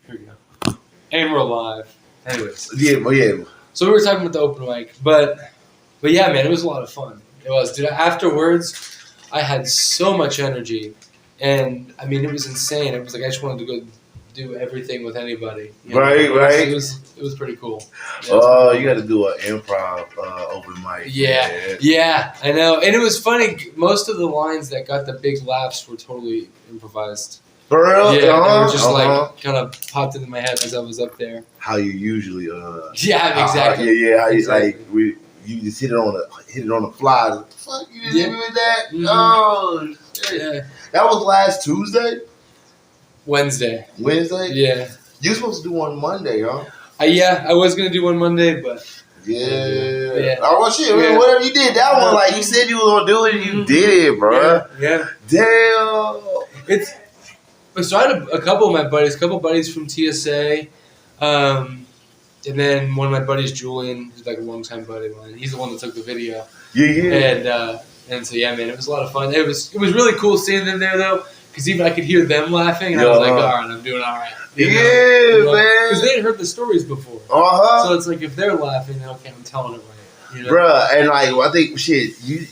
Here we go. And we're live. Anyways. Yeah. So we were talking about the open mic, but yeah, man, it was a lot of fun. It was, dude. Afterwards, I had so much energy, and I mean, it was insane. It was like I just wanted to go do everything with anybody. Right. It was pretty cool. Yeah, you got to do an improv open mic. Yeah, I know. And it was funny. Most of the lines that got the big laughs were totally improvised. For real? Yeah, they were just like kind of popped into my head as I was up there. How you usually Yeah, exactly. How you exactly. you just hit it on the fly. What the fuck you just hit me with that? Mm-hmm. Oh shit. Yeah. That was last Tuesday? Wednesday? Yeah. You supposed to do one Monday, huh? I was gonna do one Monday, but yeah. Oh well, shit. Yeah. Whatever you did, that one like you said you were gonna do it, and you did it, bro. Yeah. Damn. So I had a couple of my buddies, from TSA, and then one of my buddies, Julian, who's like a longtime buddy of mine. He's the one that took the video. Yeah. And so yeah, man, it was a lot of fun. It was really cool seeing them there though, because even I could hear them laughing, and I was like, all right, I'm doing all right. Man. Because they had heard the stories before. So it's like if they're laughing, then okay, I'm telling it right. You know? Bruh, and like I think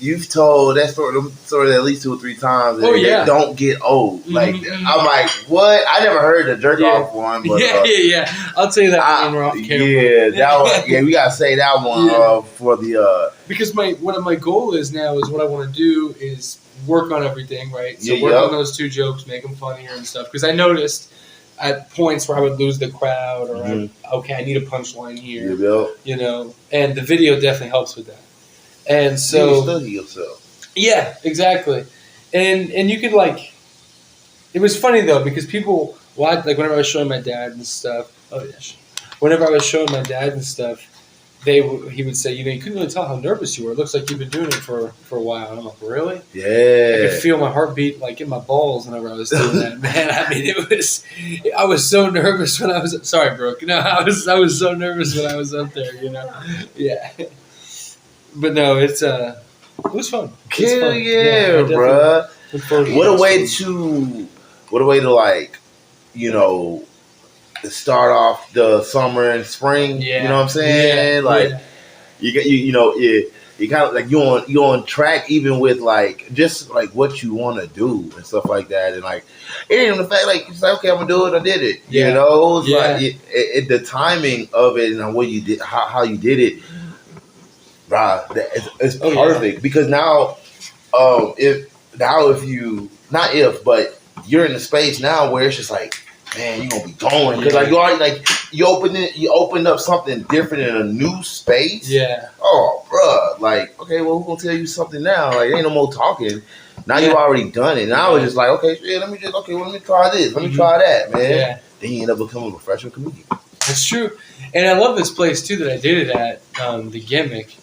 you've told that story at least 2 or 3 times. And yeah. They don't get old. Like I'm like, what? I never heard the jerk off one, but yeah. I'll tell you that when we're off camera. Yeah, that one. We gotta say that one for the because my goal is now is what I want to do is work on everything, right? So work on those 2 jokes, make them funnier and stuff. Because I noticed at points where I would lose the crowd, or I need a punchline here, you know, and the video definitely helps with that. And so, you study yourself. Yeah, exactly. And you could it was funny though because people watch, like whenever I was showing my dad and stuff. Whenever I was showing my dad and stuff, he would say, you know, you couldn't really tell how nervous you were. It looks like you've been doing it for a while. And I'm like, really? Yeah. I could feel my heartbeat like in my balls whenever I was doing that, man. I mean, I was so nervous when I was, sorry, Brooke. No, I was so nervous when I was up there, you know? Yeah. But no, it was fun. Hell yeah, bruh. What a way to like, you know, start off the summer and spring. Yeah. You know what I'm saying? You kind of like you on track even with like just like what you want to do and stuff like that, and like it ain't even the fact like it's like okay, I'm gonna do it, I did it. Yeah. You know, it's like the timing of it and what you did, how you did it, bro. It's perfect because now, but you're in the space now where it's just like, man, you're gonna be going because like you already like you opened up something different in a new space. Yeah. Oh, bruh. Like, okay, well, who's gonna tell you something now? Like, ain't no more talking. Now you already done it. And I was just like, okay, let me try this. Let me try that, man. Yeah. Then you end up becoming a professional comedian. That's true. And I love this place too that I did it at, the Gimmick.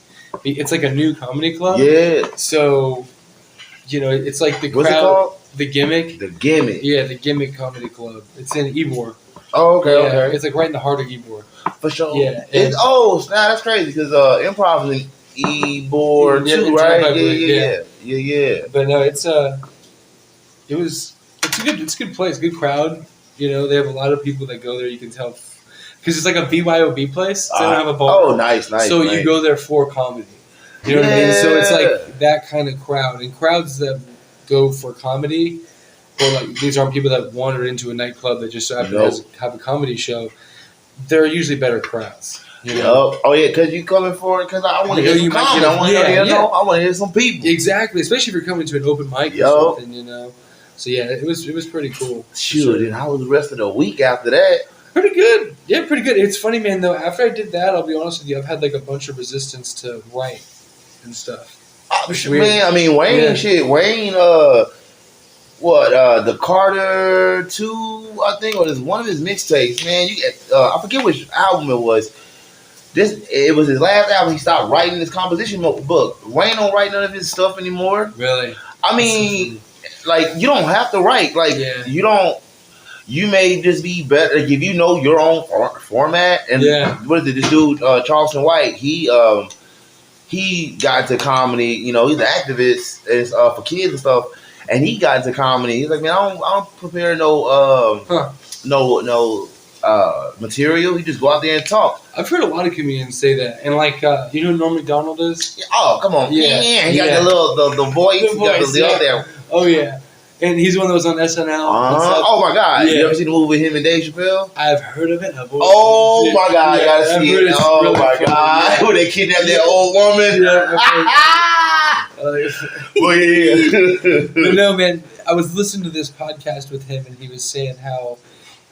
It's like a new comedy club. Yeah. So, you know, it's like the crowd. What's it called? The Gimmick. The Gimmick. Yeah, the Gimmick Comedy Club. It's in Ybor. Oh, okay. It's like right in the heart of Ybor. For sure. Yeah. That's crazy because improv is in Ybor too, right? Yeah. But no, it's a good place, good crowd. You know, they have a lot of people that go there. You can tell because it's like a BYOB place. So they don't have a bar. Oh, nice. So you go there for comedy. You know what I mean? So it's like that kind of crowd, and crowds that go for comedy, or like these aren't people that wandered into a nightclub that just so happen to have a comedy show. They're usually better crowds. You know? Oh yeah, because you coming for it because I want to hear some comedy. I want to hear some people. Exactly, especially if you're coming to an open mic or something, you know. So yeah, it was pretty cool. Shoot, and how was the rest of the week after that? Pretty good. Yeah, pretty good. It's funny, man. Though after I did that, I'll be honest with you, I've had like a bunch of resistance to write and stuff. Man, I mean Wayne, Wayne. The Carter 2, I think, or this one of his mixtapes, man. I forget which album it was. It was his last album. He stopped writing his composition book. Wayne don't write none of his stuff anymore. Really? I mean, like you don't have to write. Like you don't. You may just be better if you know your own format. And what is it? This dude, Charleston White, he got into comedy. You know, he's an activist for kids and stuff. And he got into comedy. He's like, man, I don't prepare no material. He just go out there and talk. I've heard a lot of comedians say that, and like you know who Norm Macdonald is? Oh, come on, yeah, he got the little the voice, the voice, yeah. there. Oh yeah, and he's one that was on SNL. Oh my God, you ever seen the movie with him and Dave Chappelle? I've heard of it. Oh my God, you gotta see it. Oh really my God, where they kidnapped that old woman. But no, man, I was listening to this podcast with him, and he was saying how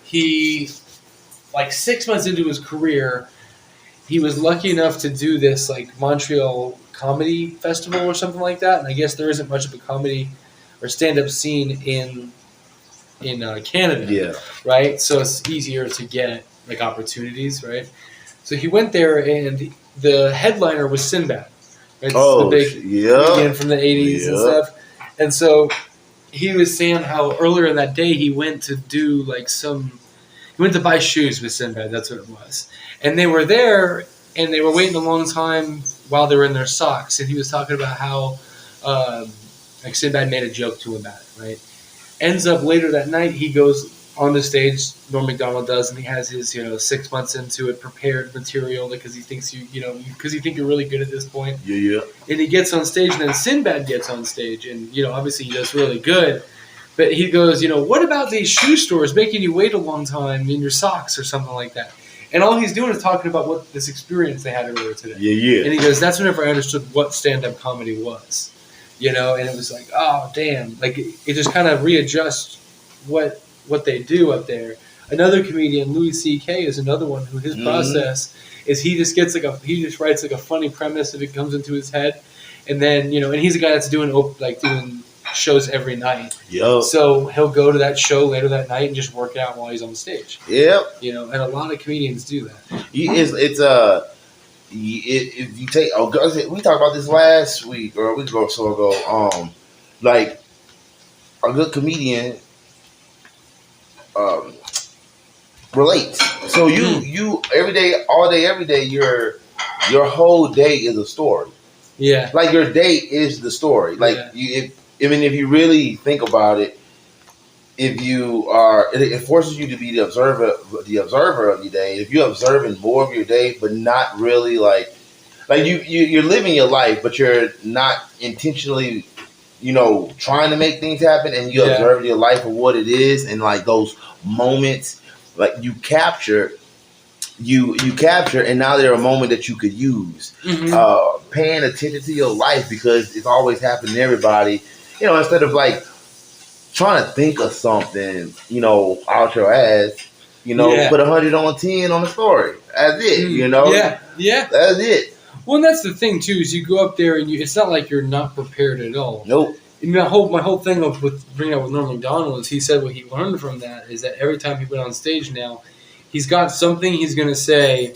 he, like 6 months into his career, he was lucky enough to do this like Montreal Comedy Festival or something like that. And I guess there isn't much of a comedy or stand-up scene in Canada, right? So it's easier to get like opportunities, right? So he went there, and the headliner was Sinbad. Right? The big comedian from the 80s and stuff. And so he was saying how earlier in that day he went to do like he went to buy shoes with Sinbad. That's what it was. And they were there, and they were waiting a long time while they were in their socks. And he was talking about how like Sinbad made a joke to him about it, right? Ends up later that night, he goes on the stage, Norm Macdonald does, and he has his 6 months into it prepared material because he thinks because you think you're really good at this point. Yeah. And he gets on stage, and then Sinbad gets on stage, and obviously he does really good. But he goes, what about these shoe stores making you wait a long time in your socks or something like that? And all he's doing is talking about what this experience they had earlier today. Yeah. And he goes, that's whenever I understood what stand-up comedy was. And it was like, oh, damn. Like, it just kind of readjusts what they do up there. Another comedian, Louis C.K., is another one who his process is he just writes like a funny premise if it comes into his head. And then, and he's a guy that's doing shows every night. Yep. So he'll go to that show later that night and just work it out while he's on stage. Yep. And a lot of comedians do that. If you take, we talked about this last week or a week or so ago. Like a good comedian relates. So you every day, all day, every day, your whole day is a story. Yeah. Like your day is the story. Like if you really think about it, it forces you to be the observer of your day. If you're observing more of your day, but not really like you're living your life, but you're not intentionally, trying to make things happen, and you observe your life for what it is, and like those moments, like you capture, and now they're a moment that you could use. Mm-hmm. Paying attention to your life because it's always happening to everybody. Instead of like trying to think of something, out your ass, put 100 on 10 on the story. That's it, Yeah. That's it. Well, and that's the thing, too, is you go up there and it's not like you're not prepared at all. Nope. My whole thing with bringing up with Norm Macdonald is he said what he learned from that is that every time he went on stage now, he's got something he's going to say,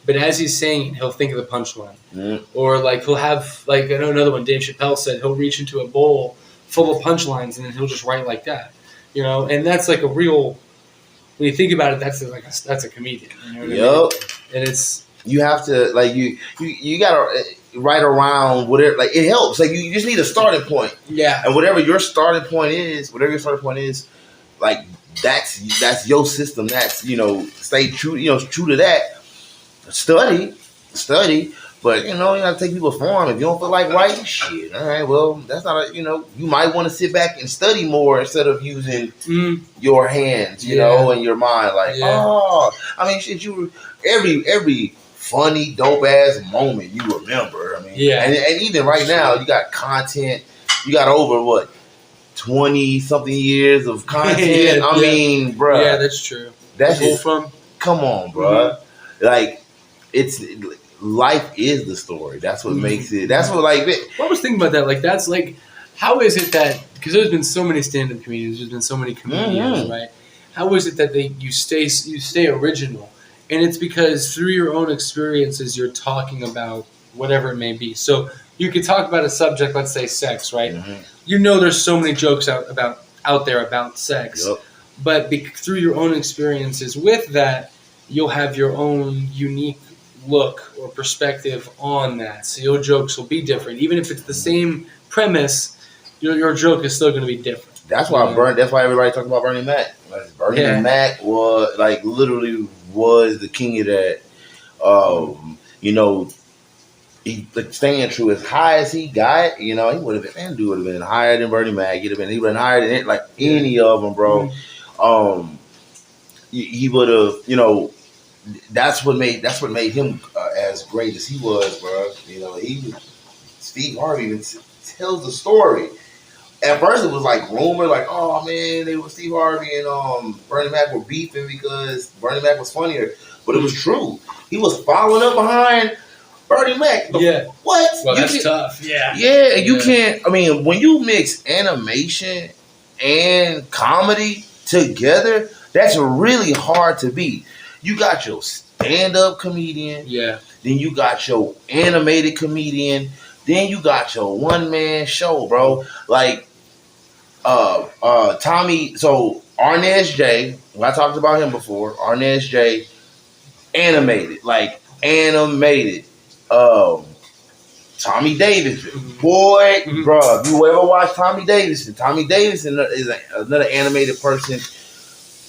but as he's saying it, he'll think of the punchline. Mm. Or, like, he'll have, like, I know another one, Dave Chappelle said, he'll reach into a bowl full of punchlines, and then he'll just write like that, and that's like a real. When you think about it, that's a comedian. You know what I mean? And it's you have to you gotta write around whatever. Like it helps. Like you just need a starting point. Yeah. And whatever your starting point is, like that's your system. That's stay true. True to that. Study. But, you got to take people's form. If you don't feel like writing, shit, all right, well, that's not you might want to sit back and study more instead of using your hands, and your mind. Like, shit, every funny, dope-ass moment you remember. I mean, and even right now, you got content. You got over, 20-something years of content? I mean, bro. Yeah, that's true. That's just, come on, bro. Mm-hmm. Like, it's... Life is the story. That's what makes it. That's what I was thinking about that. Like that's like, how is it that because there's been so many stand-up comedians, there's been so many comedians, right? How is it that you stay original? And it's because through your own experiences, you're talking about whatever it may be. So you could talk about a subject, let's say sex, right? Mm-hmm. There's so many jokes out there about sex, but through your own experiences with that, you'll have your own unique look or perspective on that. So your jokes will be different. Even if it's the same premise, your joke is still going to be different. That's why that's why everybody talks about Bernie Mac. Like Bernie Mac was literally was the king of that. You know, he staying true as high as he got. You know, he would have been. That dude would have been higher than Bernie Mac. He would have been higher than any of them, bro. He would have. You know, that's what made him as great as he was, bro. You know, Steve Harvey even tells the story. At first, it was like rumor, like, oh man, they were Steve Harvey and Bernie Mac were beefing because Bernie Mac was funnier, but it was true. He was following up behind Bernie Mac. What? Well, that's tough. Yeah. Yeah, you can't. I mean, when you mix animation and comedy together, that's really hard to beat. You got your stand-up comedian. Yeah. Then you got your animated comedian. Then you got your one-man show, bro. Like, Tommy, so Arnez J, I talked about him before. Arnez J, animated. Tommy Davidson, boy, bro. If you ever watch Tommy Davidson is another animated person,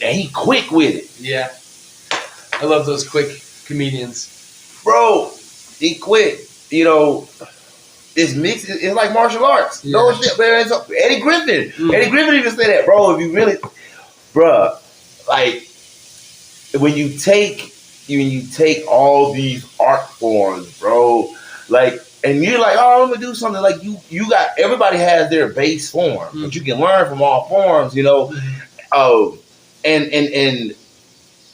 and he quick with it. Yeah, I love those quick comedians, bro. He quick. You know. It's mixed. It's like martial arts. Yeah. No shit, man. Eddie Griffin. Eddie Griffin even say that, bro. If you really, bro, like when you take all these art forms, bro, like, and you're like, oh, I'm gonna do something. Like you got everybody has their base form, but you can learn from all forms, you know. And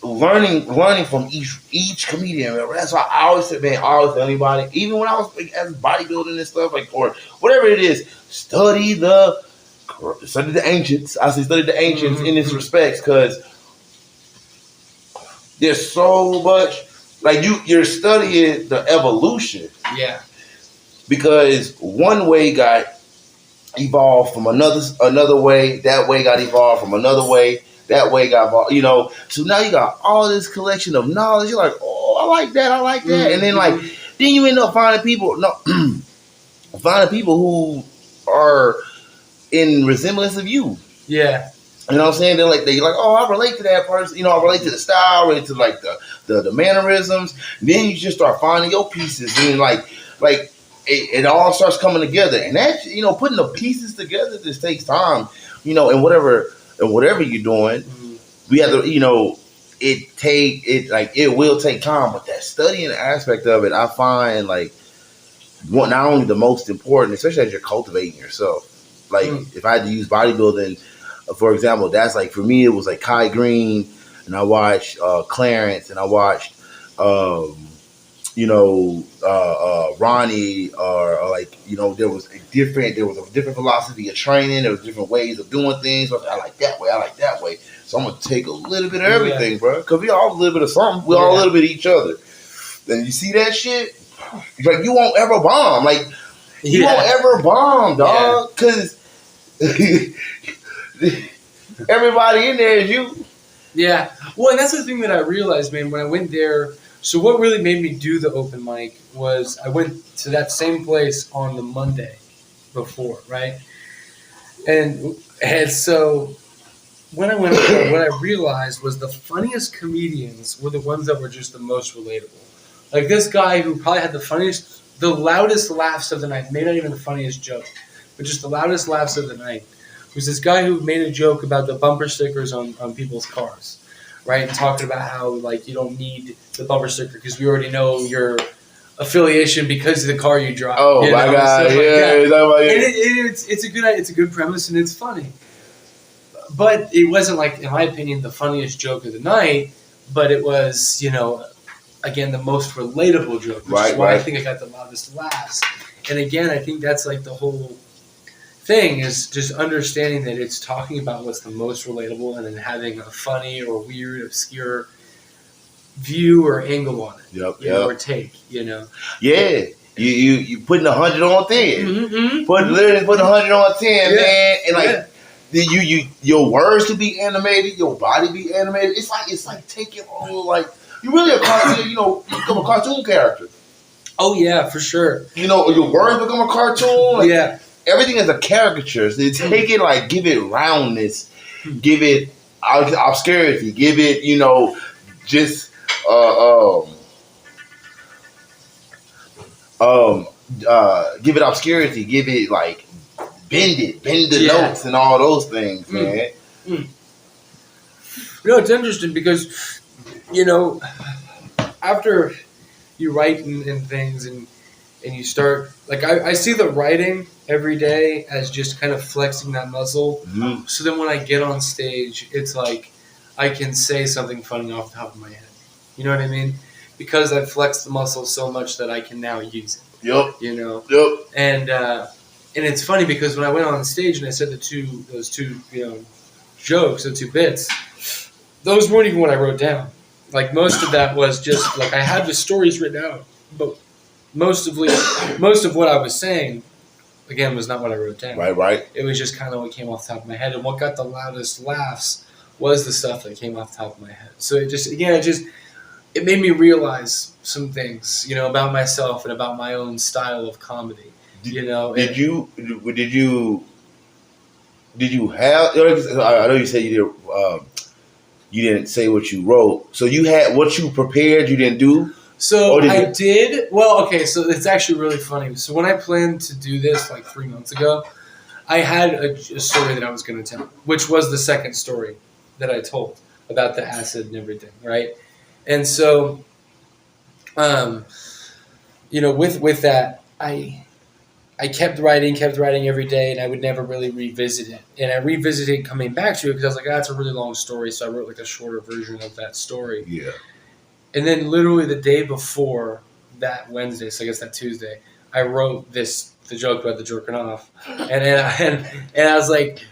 learning from each comedian. That's why I always say, man, I always tell anybody, even when I was as bodybuilding and stuff, like, or whatever it is, study the ancients. I say study the ancients in this respects, because there's so much, like you're studying the evolution. Yeah. Because one way got evolved from another way, that way got evolved from another way. That way got, you know, so now you got all this collection of knowledge. You're like, oh, I like that. And then then you end up finding people who are in resemblance of you. Yeah. You know what I'm saying? They're like, oh, I relate to that person. You know, I relate to the style, I relate to like the mannerisms. Then you just start finding your pieces, and it all starts coming together. And that, you know, putting the pieces together just takes time. You know, and whatever you're doing, we have to, you know, it will take time, but that studying aspect of it, I find not only the most important, especially as you're cultivating yourself. Like if I had to use bodybuilding, for example, that's like, for me, it was like Kai Green, and I watched Clarence, and I watched, Ronnie, or like, you know, there was a different philosophy of training. There was different ways of doing things. So I like that way. So I'm gonna take a little bit of everything, bro. Cause we all a little bit of something. We all a little bit of each other. Then you see that shit, it's like you won't ever bomb. Like you won't ever bomb, dog. Cause everybody in there is you. Yeah. Well, and that's the thing that I realized, man, when I went there. So what really made me do the open mic was I went to that same place on the Monday before, right? And so when I went over there, what I realized was the funniest comedians were the ones that were just the most relatable. Like this guy who probably had the loudest laughs of the night, maybe not even the funniest joke, but just the loudest laughs of the night, was this guy who made a joke about the bumper stickers on people's cars. Right, and talking about how you don't need the bumper sticker because we already know your affiliation because of the car you drive. Oh my God! It's a good premise and it's funny, but it wasn't in my opinion, the funniest joke of the night. But it was, again, the most relatable joke, which is why I think I got the loudest laughs. And again, I think that's the whole thing is just understanding that it's talking about what's the most relatable and then having a funny or weird, obscure view or angle on it. Or take, Yeah. You putting 100 on 10. Literally putting 100 on 10, man. And your words to be animated, your body be animated. It's like taking all you really a cartoon, you become a cartoon character. Oh yeah, for sure. Your words become a cartoon. Yeah. Everything is a caricature. So they take it, give it roundness, give it obscurity. Give it, just give it obscurity. Give it like bend the notes and all those things, man. It's interesting because after you write and things and you start like I see the writing every day as just kind of flexing that muscle. Mm-hmm. So then when I get on stage, it's like I can say something funny off the top of my head. You know what I mean? Because I've flexed the muscle so much that I can now use it. Yep. Yep. And it's funny because when I went on stage and I said those two jokes, the two bits, those weren't even what I wrote down. Like most of that was just like I had the stories written out, but most of what I was saying, again, was not what I wrote down. Right. It was just kind of what came off the top of my head, and what got the loudest laughs was the stuff that came off the top of my head. So it made me realize some things, about myself and about my own style of comedy. Did you have? I know you said you did. You didn't say what you wrote, so you had what you prepared. You didn't do. So I did. Well, okay. So it's actually really funny. So when I planned to do this like 3 months ago, I had a story that I was going to tell, which was the second story that I told about the acid and everything, right? And so, with that, I kept writing every day, and I would never really revisit it. And I revisited coming back to it because I was like, that's a really long story, so I wrote like a shorter version of that story. Yeah. And then literally the day before that Wednesday, so I guess that Tuesday, I wrote the joke about the jerking off. And I was like,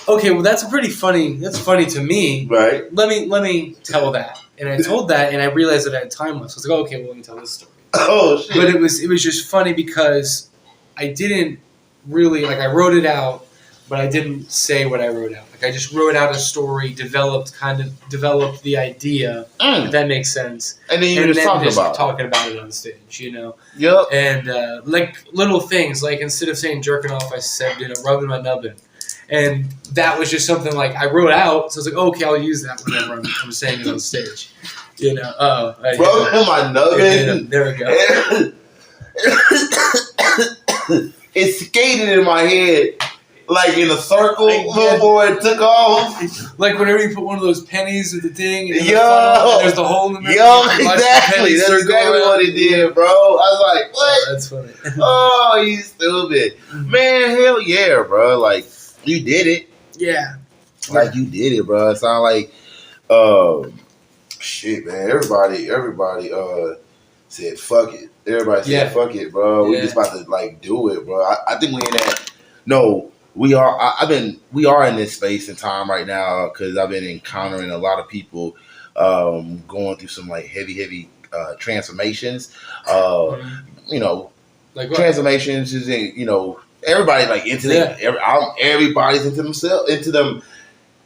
okay, well that's funny to me. Right. Let me tell that. And I told that, and I realized that I had time left. So I was like, okay, well let me tell this story. Oh shit. But it was just funny because I didn't really I wrote it out, but I didn't say what I wrote out. Like I just wrote out a story, developed the idea, if that makes sense. And then you talking about it on stage, Yep. And like little things, like instead of saying jerking off, I said rubbing my nubbin. And that was just something like I wrote out, so I was like, okay, I'll use that whenever I'm saying it on stage. Rubbing my nubbin. There we go. It skated in my head like in a circle before it took off. Like whenever you put one of those pennies in the thing, and there's the hole in the middle. Exactly. That's exactly what it did, bro. I was like, what? Oh, that's funny. Oh, you stupid. Man, hell yeah, bro. Like, you did it. Yeah. Like, you did it, bro. It sounded like, shit, man. Everybody, said, fuck it. Everybody said, fuck it, bro. We just about to, do it, bro. I think we in that. No, we are. We are in this space and time right now because I've been encountering a lot of people going through some, heavy transformations. Like transformations is everybody into everybody's into themselves, into them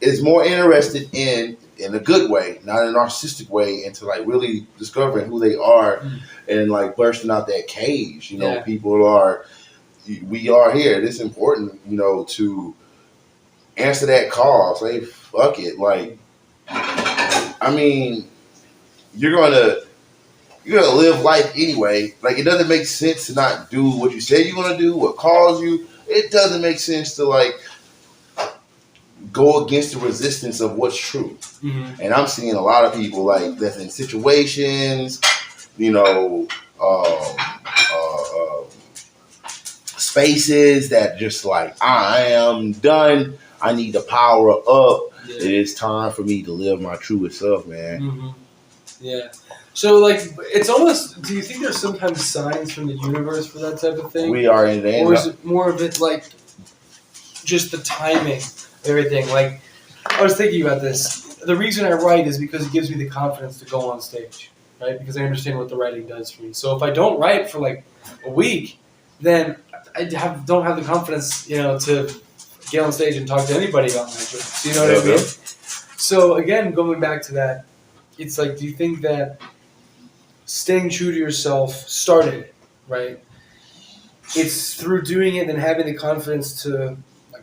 is more interested in a good way, not in a narcissistic way, into really discovering who they are and bursting out that cage. We are here. It's important, to answer that call. Say fuck it. You're gonna live life anyway. It doesn't make sense to not do what you say you're gonna do, what calls you. It doesn't make sense to go against the resistance of what's true. Mm-hmm. And I'm seeing a lot of people that's in situations, spaces that just I am done. I need to power up. Yeah. It is time for me to live my truest self, man. Mm-hmm. Yeah. So, it's almost. Do you think there's sometimes signs from the universe for that type of thing? We are in the or is it more of it just the timing, everything? I was thinking about this. The reason I write is because it gives me the confidence to go on stage, right? Because I understand what the writing does for me. So if I don't write for a week, then I don't have the confidence, to get on stage and talk to anybody about my jokes. You know what I mean? So again, going back to that, it's do you think that staying true to yourself started it, right? It's through doing it and having the confidence to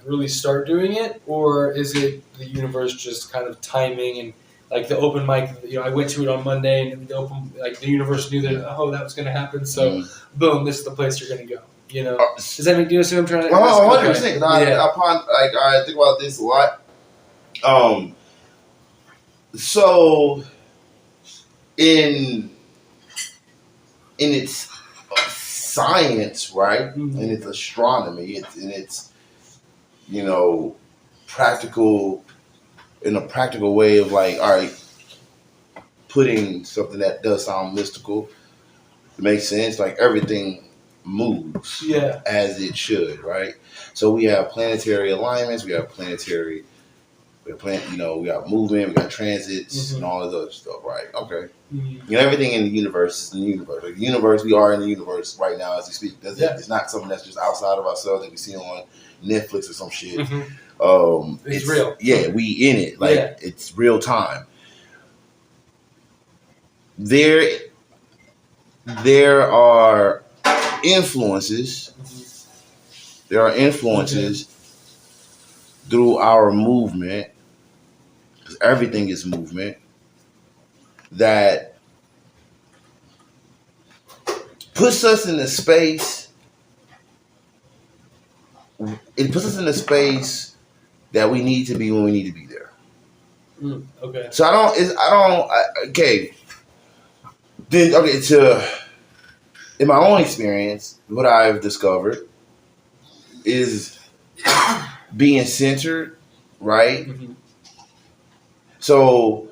really start doing it, or is it the universe just kind of timing and like the open mic? I went to it on Monday, and the universe knew that that was going to happen. So boom, this is the place you're going to go. Does that make sense? What I'm trying to? 100%. I think about this a lot. So in its science, right? Mm-hmm. In its astronomy, it's practical, in a practical way of like, all right, putting something that does sound mystical, it makes sense. Like everything moves as it should, right? So we have planetary alignments, we got movement, we got transits, and all of those stuff, right? Okay. Mm-hmm. Everything in the universe is in the universe. Like the universe, we are in the universe right now as we speak. It's not something that's just outside of ourselves that we see on Netflix or some shit. Mm-hmm. It's real. Yeah, we in it. Like it's real time. There are influences. Mm-hmm. There are influences through our movement, because everything is movement, that puts us in a space. It puts us in a space that we need to be when we need to be there. Okay. So in my own experience, what I've discovered is being centered, right? Mm-hmm. So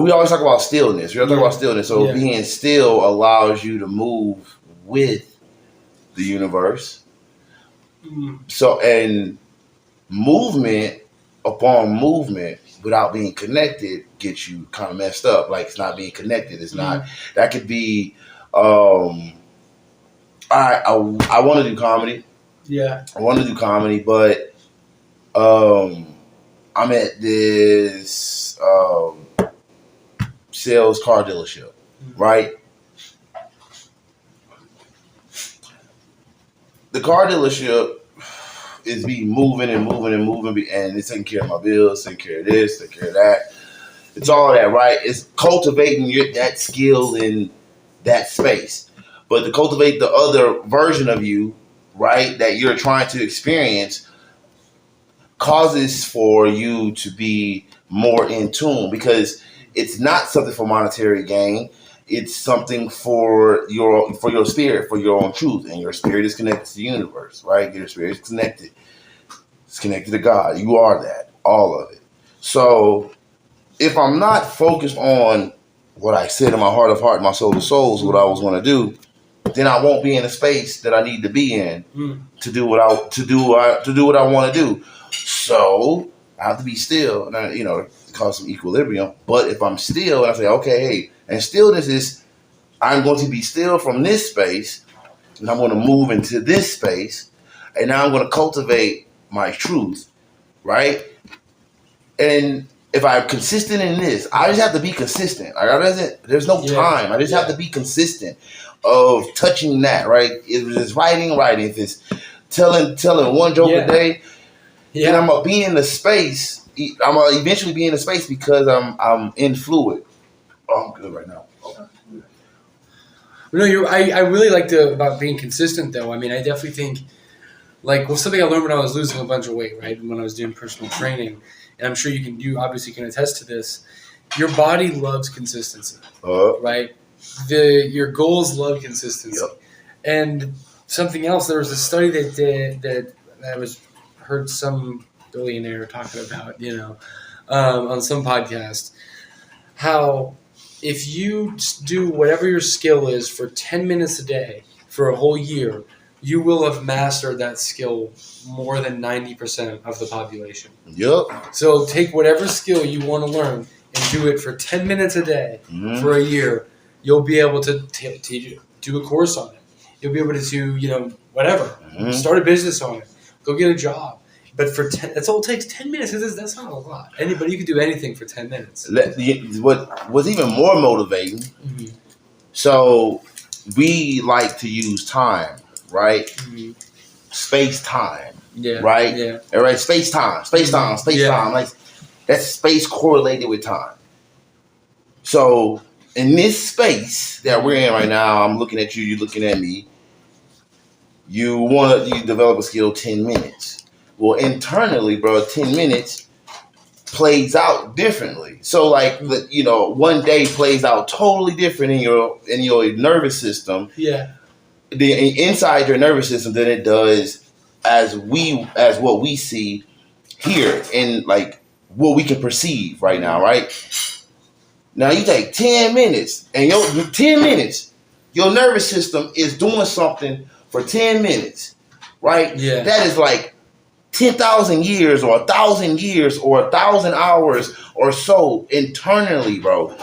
we always talk about stillness. So being still allows you to move with the universe. Mm-hmm. So, and movement upon movement without being connected gets you kind of messed up. Like it's not being connected. It's not. That could be. I want to do comedy. Yeah, I want to do comedy, but I'm at this sales car dealership, right? The car dealership is moving, and it's taking care of my bills, taking care of this, taking care of that. It's all that, right? It's cultivating that skill in that space. But to cultivate the other version of you, right, that you're trying to experience, causes for you to be more in tune, because it's not something for monetary gain. It's something for your spirit, for your own truth, and your spirit is connected to the universe, right? Your spirit is connected. It's connected to God. You are that, all of it. So if I'm not focused on what I said in my heart of heart, my soul of souls, what I was going to do, then I won't be in the space that I need to be in to do what I want to do. So I have to be still, and cause some equilibrium. But if I'm still, and I say, okay, hey, and stillness is, I'm going to be still from this space, and I'm going to move into this space, and now I'm going to cultivate my truth, right? And if I'm consistent in this, I just have to be consistent. There's no time. I just have to be consistent of touching that, right? If it's writing. If it's telling one joke a day, then I'm gonna be in the space. I'm gonna eventually be in the space because I'm in fluid. Oh, I'm good right now. Okay. No, I really like about being consistent though. I mean, I definitely think something I learned when I was losing a bunch of weight, right? When I was doing personal training, and I'm sure you obviously can attest to this. Your body loves consistency, right? Your goals love consistency, and something else. There was a study that I heard some billionaire talking about, on some podcast, how if you do whatever your skill is for 10 minutes a day for a whole year, you will have mastered that skill more than 90% of the population. Yep. So take whatever skill you want to learn and do it for 10 minutes a day for a year. You'll be able to do a course on it. You'll be able to do, whatever. Start a business on it. Go get a job. But that's all it takes, 10 minutes. That's not a lot. You can do anything for 10 minutes. What was even more motivating, so we like to use time, right? Space-time. Yeah. Right? Yeah. All right, space-time. Like, that's space correlated with time. So, in this space that we're in right now, I'm looking at you, you're looking at me. You develop a skill 10 minutes. Well, internally, bro, 10 minutes plays out differently. So, like, one day plays out totally different in your nervous system. Yeah. Inside your nervous system than it does as what we see here in, like, what we can perceive right now, right? Now you take 10 minutes and your nervous system is doing something for 10 minutes, right? Yeah. That is like 10,000 years or 1,000 years or 1,000 hours or so internally, bro.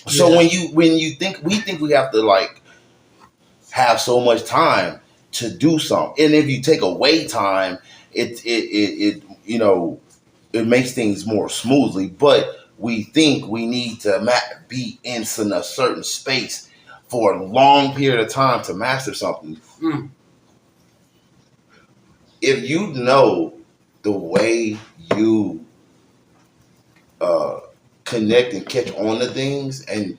So when we think we have to, like, have so much time to do something, and if you take away time, it makes things more smoothly. But we think we need to be in a certain space for a long period of time to master something. If you know the way you connect and catch on to things, and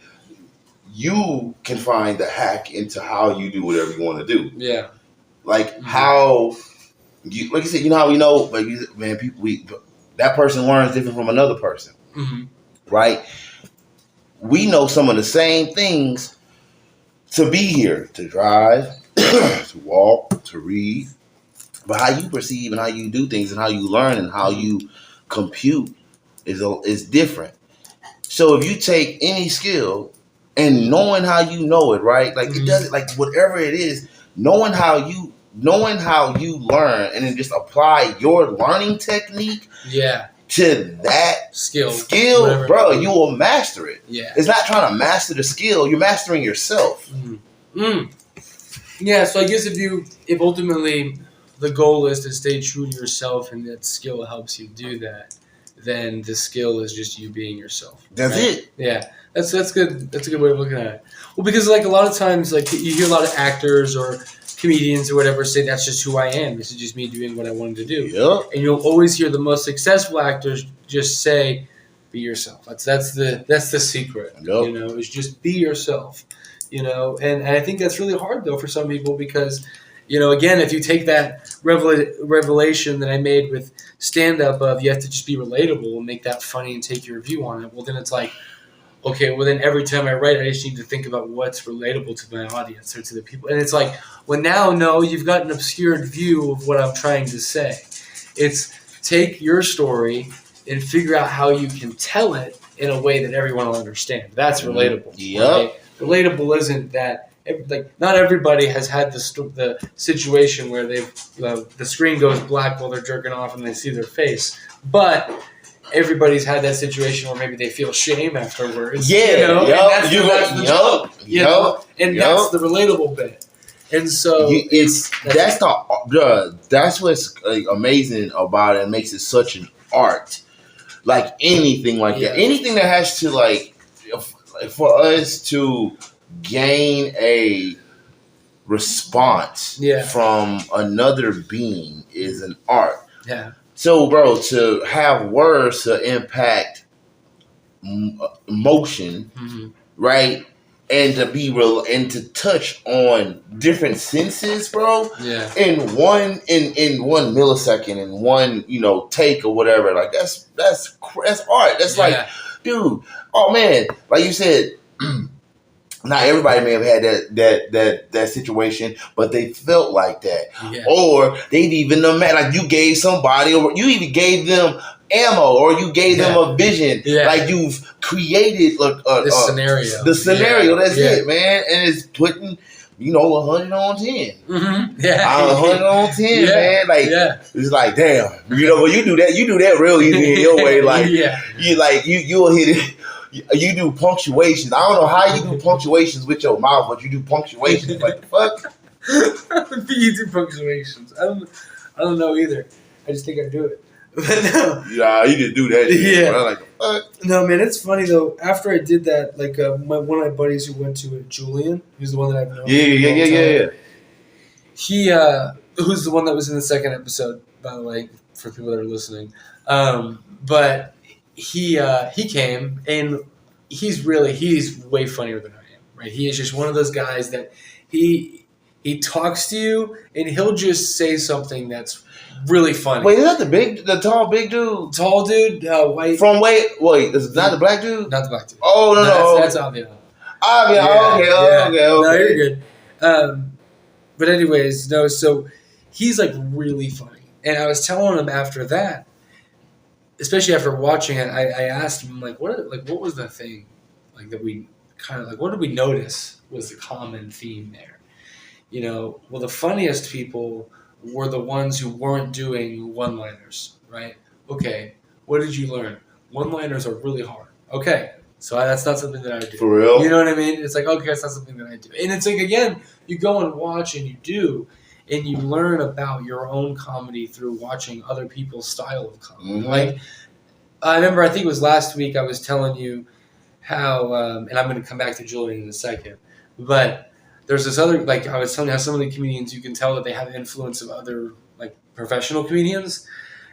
you can find the hack into how you do whatever you want to do. Yeah. Like how you, like you said, how we know, like, man, that person learns different from another person, right? We know some of the same things to be here, to drive, to walk, to read, but how you perceive and how you do things and how you learn and how you compute is different. So if you take any skill and knowing how you know it, right? Like it does, like whatever it is, knowing how you learn and then just apply your learning technique to that skill, bro, you will master it. Yeah. It's not trying to master the skill, you're mastering yourself. Yeah, so I guess if ultimately the goal is to stay true to yourself and that skill helps you do that, then the skill is just you being yourself. That's it. Yeah. That's good. That's a good way of looking at it. Well, because like a lot of times, like you hear a lot of actors or comedians or whatever say that's just who I am. This is just me doing what I wanted to do. Yep. And you'll always hear the most successful actors just say, "Be yourself." That's the secret. Yep. Is just be yourself. And I think that's really hard though for some people because, again, if you take that revelation that I made with stand-up of you have to just be relatable and make that funny and take your view on it, well then it's like, okay, well then every time I write, I just need to think about what's relatable to my audience or to the people. And it's like, well now, no, you've got an obscured view of what I'm trying to say. It's take your story and figure out how you can tell it in a way that everyone will understand. That's relatable. Yep. Right? Relatable isn't that, like, not everybody has had the situation where the screen goes black while they're jerking off and they see their face. But everybody's had that situation where maybe they feel shame afterwards. Yeah, and that's the joke, and that's the relatable bit. And so that's what's amazing about it and makes it such an art. Like anything like that, anything that has to like for us to gain a response from another being is an art. Yeah. So, bro, to have words to impact emotion, right, and to be real and to touch on different senses, bro. Yeah. In one millisecond, in one take or whatever, like that's art. That's like, dude, oh man, like you said. Not everybody may have had that situation, but they felt like that, or they've even like you gave somebody, or you even gave them ammo, or you gave them a vision, like you've created the scenario. The scenario, that's it, man, and it's putting 100 on 10. Mm-hmm. Yeah, 100 on 10, man. Like it's like damn, but you do that real easy in your way, like you'll hit it. You do punctuations. I don't know how you do punctuations with your mouth, but you do punctuations. Like the fuck? You do punctuations. I don't know either. I just think I do it. But no. Yeah, you just do that shit. Yeah. Like the fuck? No, man, it's funny though. After I did that, like one of my buddies who went to it, Julian, who's the one that I've known. Yeah. He who's the one that was in the second episode, by the way, for people that are listening. But he came, and he's way funnier than I am, right? He is just one of those guys that he talks to you, and he'll just say something that's really funny. Wait, is that the tall, big dude? Tall dude, white. Wait, is not the black dude? Not the black dude. Oh, no. That's Avia. Okay. No, you're good. But anyways, no, so he's like really funny. And I was telling him after that, especially after watching it, I asked him, like, what was the thing? Like, that we kind of, like, what did we notice was the common theme there? You know, well, the funniest people were the ones who weren't doing one-liners, right? Okay, what did you learn? One-liners are really hard. Okay, so that's not something that I do. For real? You know what I mean? It's like, okay, that's not something that I do. And it's like, again, you go and watch and you do, and you learn about your own comedy through watching other people's style of comedy. Mm-hmm. Like, I remember, I think it was last week, I was telling you how, and I'm going to come back to Julian in a second, but there's this other, like, I was telling you how some of the comedians, you can tell that they have influence of other, like, professional comedians.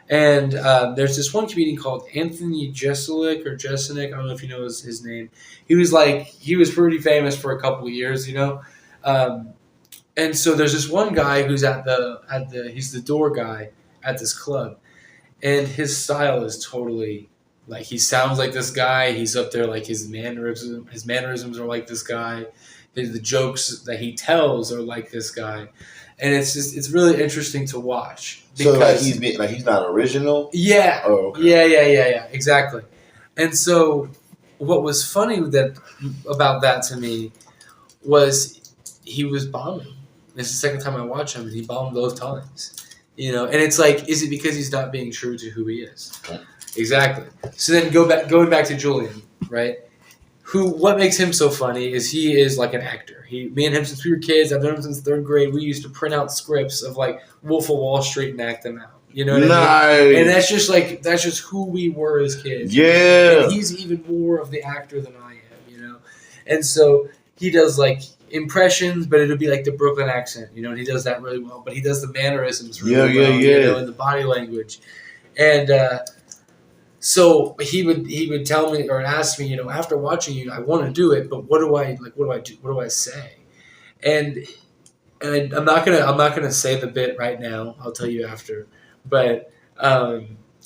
And there's this one comedian called Anthony Jeselnik, I don't know if you know his name. He was pretty famous for a couple of years, you know. And so there's this one guy who's he's the door guy at this club. And his style is totally, like, he sounds like this guy. He's up there, like, his mannerisms are like this guy. The jokes that he tells are like this guy, and it's really interesting to watch. So he's not original. Yeah. Oh, okay. Yeah. Exactly. And so, what was funny about that to me was he was bombing. This is the second time I watched him, and he bombed both times. You know, and it's like, is it because he's not being true to who he is? Okay. Exactly. So then going back to Julian, right? What makes him so funny is he is like an actor. Me and him since we were kids. I've known him since third grade. We used to print out scripts of like Wolf of Wall Street and act them out. You know what I mean? And that's just who we were as kids. Yeah. And he's even more of the actor than I am, you know? And so he does like impressions, but it'll be like the Brooklyn accent, you know, and he does that really well. But he does the mannerisms really well, you know, and the body language. And so he would tell me or ask me, you know, after watching you, I want to do it, but what do I do? What do I say? And I'm not gonna say the bit right now. I'll tell you after. But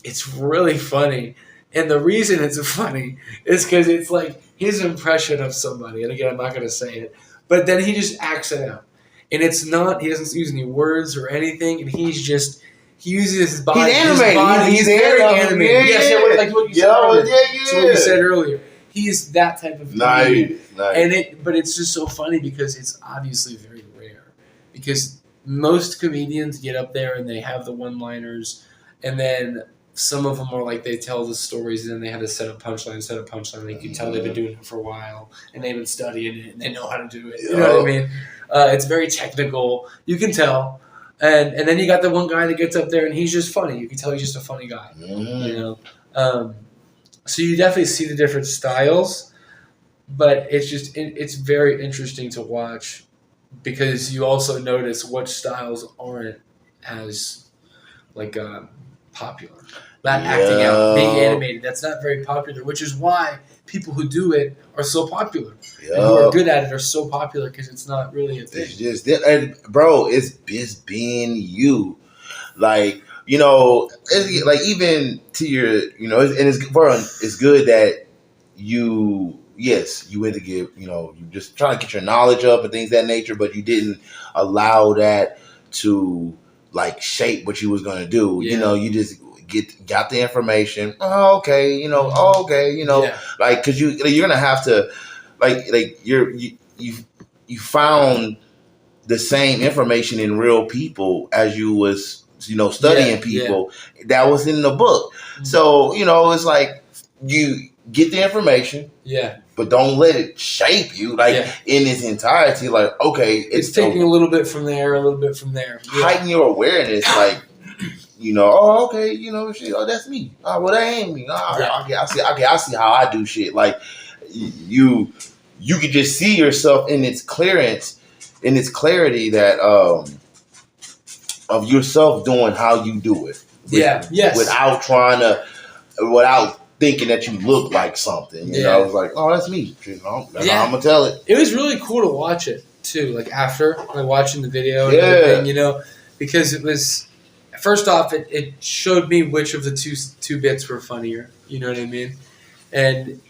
it's really funny, and the reason it's funny is because it's like his impression of somebody. And again, I'm not gonna say it, but then he just acts it out, and it's not. He doesn't use any words or anything, and he uses his body. He's animated. He's very animated. Yeah. Like what you said earlier. So what you said earlier. He's that type of comedian. Nice. But it's just so funny because it's obviously very rare. Because most comedians get up there and they have the one-liners, and then some of them are like they tell the stories and then they have to set a punchline. They can tell they've been doing it for a while and they've been studying it and they know how to do it. You know what I mean? It's very technical. You can tell. And then you got the one guy that gets up there and he's just funny. You can tell he's just a funny guy. Mm-hmm. You know, so you definitely see the different styles, but it's very interesting to watch because you also notice what styles aren't as like popular. Not acting out, being animated. That's not very popular, which is why people who do it are so popular. And who are good at it are so popular because it's not really a thing. It's just, bro, it's being you. Like, you know, it's like even to your, you know, and it's good that you went to give, you know, you just trying to get your knowledge up and things of that nature, but you didn't allow that to like shape what you was going to do. Yeah. You know, you just got the information. Okay, you know, like, cause you're going to have to, like you found the same information in real people as you was, you know, studying people that was in the book. Mm-hmm. So, you know, it's like you get the information, but don't let it shape you like in its entirety. Like, okay, it's taking a little bit from there, a little bit from there. Heighten your awareness, like, you know, oh, okay, you know, shit, oh, that's me. Oh, well, that ain't me. Oh, okay, I see how I do shit. Like, you can just see yourself in its clearance, in its clarity that, of yourself doing how you do it. Without thinking that you look like something. You know, it's like, oh, that's me. You know, that's how I'm gonna tell it. It was really cool to watch it too. Like after watching the video and everything, you know, because it was first off, it showed me which of the two bits were funnier. You know what I mean? And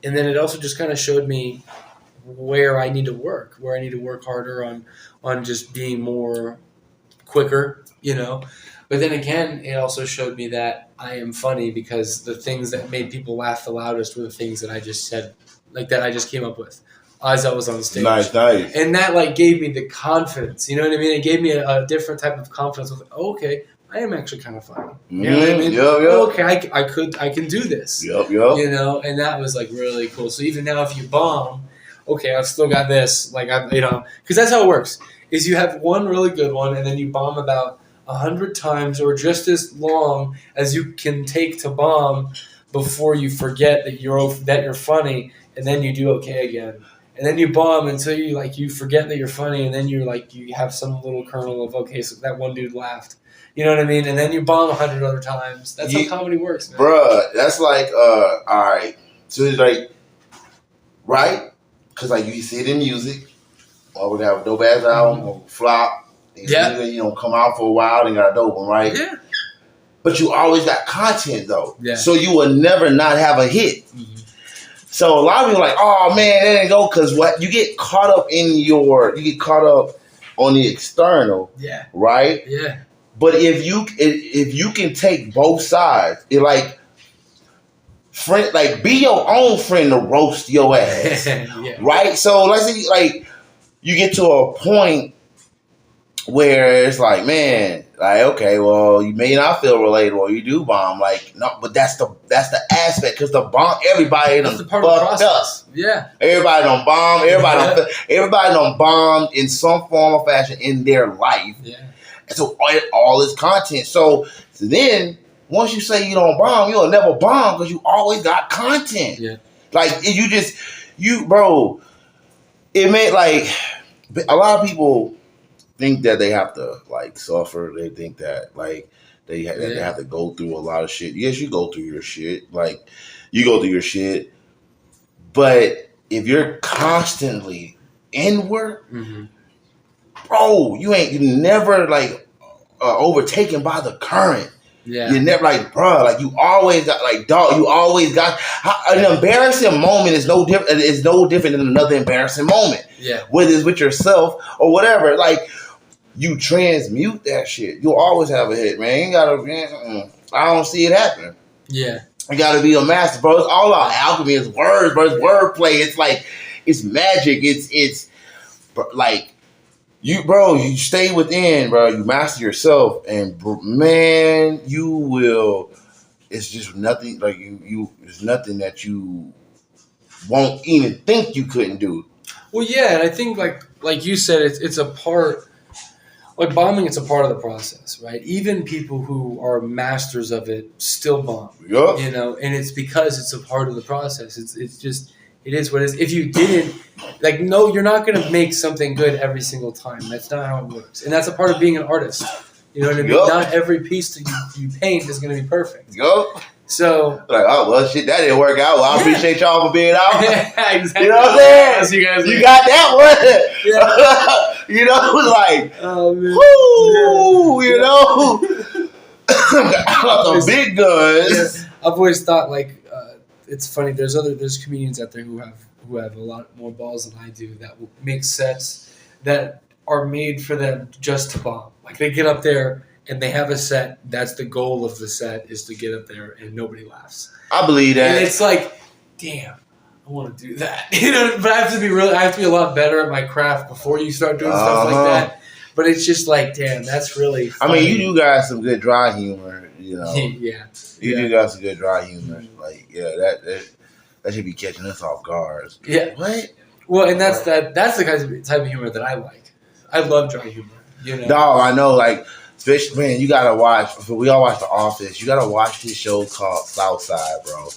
then it also just kind of showed me where I need to work harder on just being more quicker, you know. But then again, it also showed me that I am funny because the things that made people laugh the loudest were the things that I just said, like that I just came up with as I was on stage. Nice. And that like gave me the confidence, you know what I mean? It gave me a different type of confidence with, okay, I am actually kind of funny. You know what I mean? Okay, I can do this. Yep. You know, and that was like really cool. So even now, if you bomb, okay, I've still got this. Like because that's how it works. Is you have one really good one, and then you bomb about 100 times, or just as long as you can take to bomb before you forget that you're funny, and then you do okay again. And then you bomb until you forget that you're funny, and then you have some little kernel of, okay, so that one dude laughed. You know what I mean? And then you bomb 100 other times. That's how comedy works, man. Bruh, that's like, all right. So it's like, right? Because like you see it in music, or would have a dope ass album, or flop. You come out for a while, then got a dope one, right? Yeah. But you always got content though. Yeah. So you will never not have a hit. Mm-hmm. So a lot of people are like, oh man, that didn't go, because what you get caught up on the external. Yeah. Right? Yeah. But if you can take both sides, it be your own friend to roast your ass. Right? So let's say like you get to a point where it's like, man, like, okay, well, you may not feel relatable, you do bomb, like, no, but that's the aspect, because the bomb, everybody done fucked up. Yeah. Everybody done bomb, everybody done bombed in some form or fashion in their life. Yeah. And so all this content. So then, once you say you don't bomb, you'll never bomb, because you always got content. Yeah. Like, bro, it made, like, a lot of people think that they have to like suffer. They think that like they have to go through a lot of shit. Yes, you go through your shit. Like you go through your shit, but if you're constantly inward, bro, you never like overtaken by the current. Yeah, you never like, bro, like you always got like dog. You always got an embarrassing moment is no different. It's no different than another embarrassing moment. Yeah, whether it's with yourself or whatever. Like. You transmute that shit. You'll always have a hit, man. You ain't gotta. Man, I don't see it happening. Yeah, you gotta be a master, bro. It's all about alchemy. It's words, bro. It's wordplay. It's like it's magic. It's like you, bro. You stay within, bro. You master yourself, and man, you will. It's just nothing like you. It's nothing that you won't even think you couldn't do. Well, yeah, and I think like you said, it's a part. Like bombing, it's a part of the process, right? Even people who are masters of it still bomb. Yep. You know, and it's because it's a part of the process. It's just it is what it is. If you didn't, like, no, you're not going to make something good every single time. That's not how it works, and that's a part of being an artist. You know what I mean? Yep. Not every piece that you paint is going to be perfect. Yep. So like, oh well, shit, that didn't work out. Well, I appreciate y'all for being out. Yeah, exactly. You know what I'm saying? You got that one. Yeah. You know, like, oh, man. Whoo, you know, the big guns. Yeah. I've always thought like it's funny. There's comedians out there who have a lot more balls than I do that will make sets that are made for them just to bomb. Like they get up there. And they have a set. That's the goal of the set is to get up there and nobody laughs. I believe that. And it's like, damn, I want to do that. You know, but I have to be a lot better at my craft before you start doing stuff like that. But it's just like, damn, that's really funny. I mean, you do got some good dry humor, you know. Yeah. You do got some good dry humor. Like, yeah, that should be catching us off guard. Yeah. What? Well, and that's the type of humor that I like. I love dry humor. You know. No, I know, like. Especially, man, you gotta watch. We all watch The Office. You gotta watch this show called Southside, bro.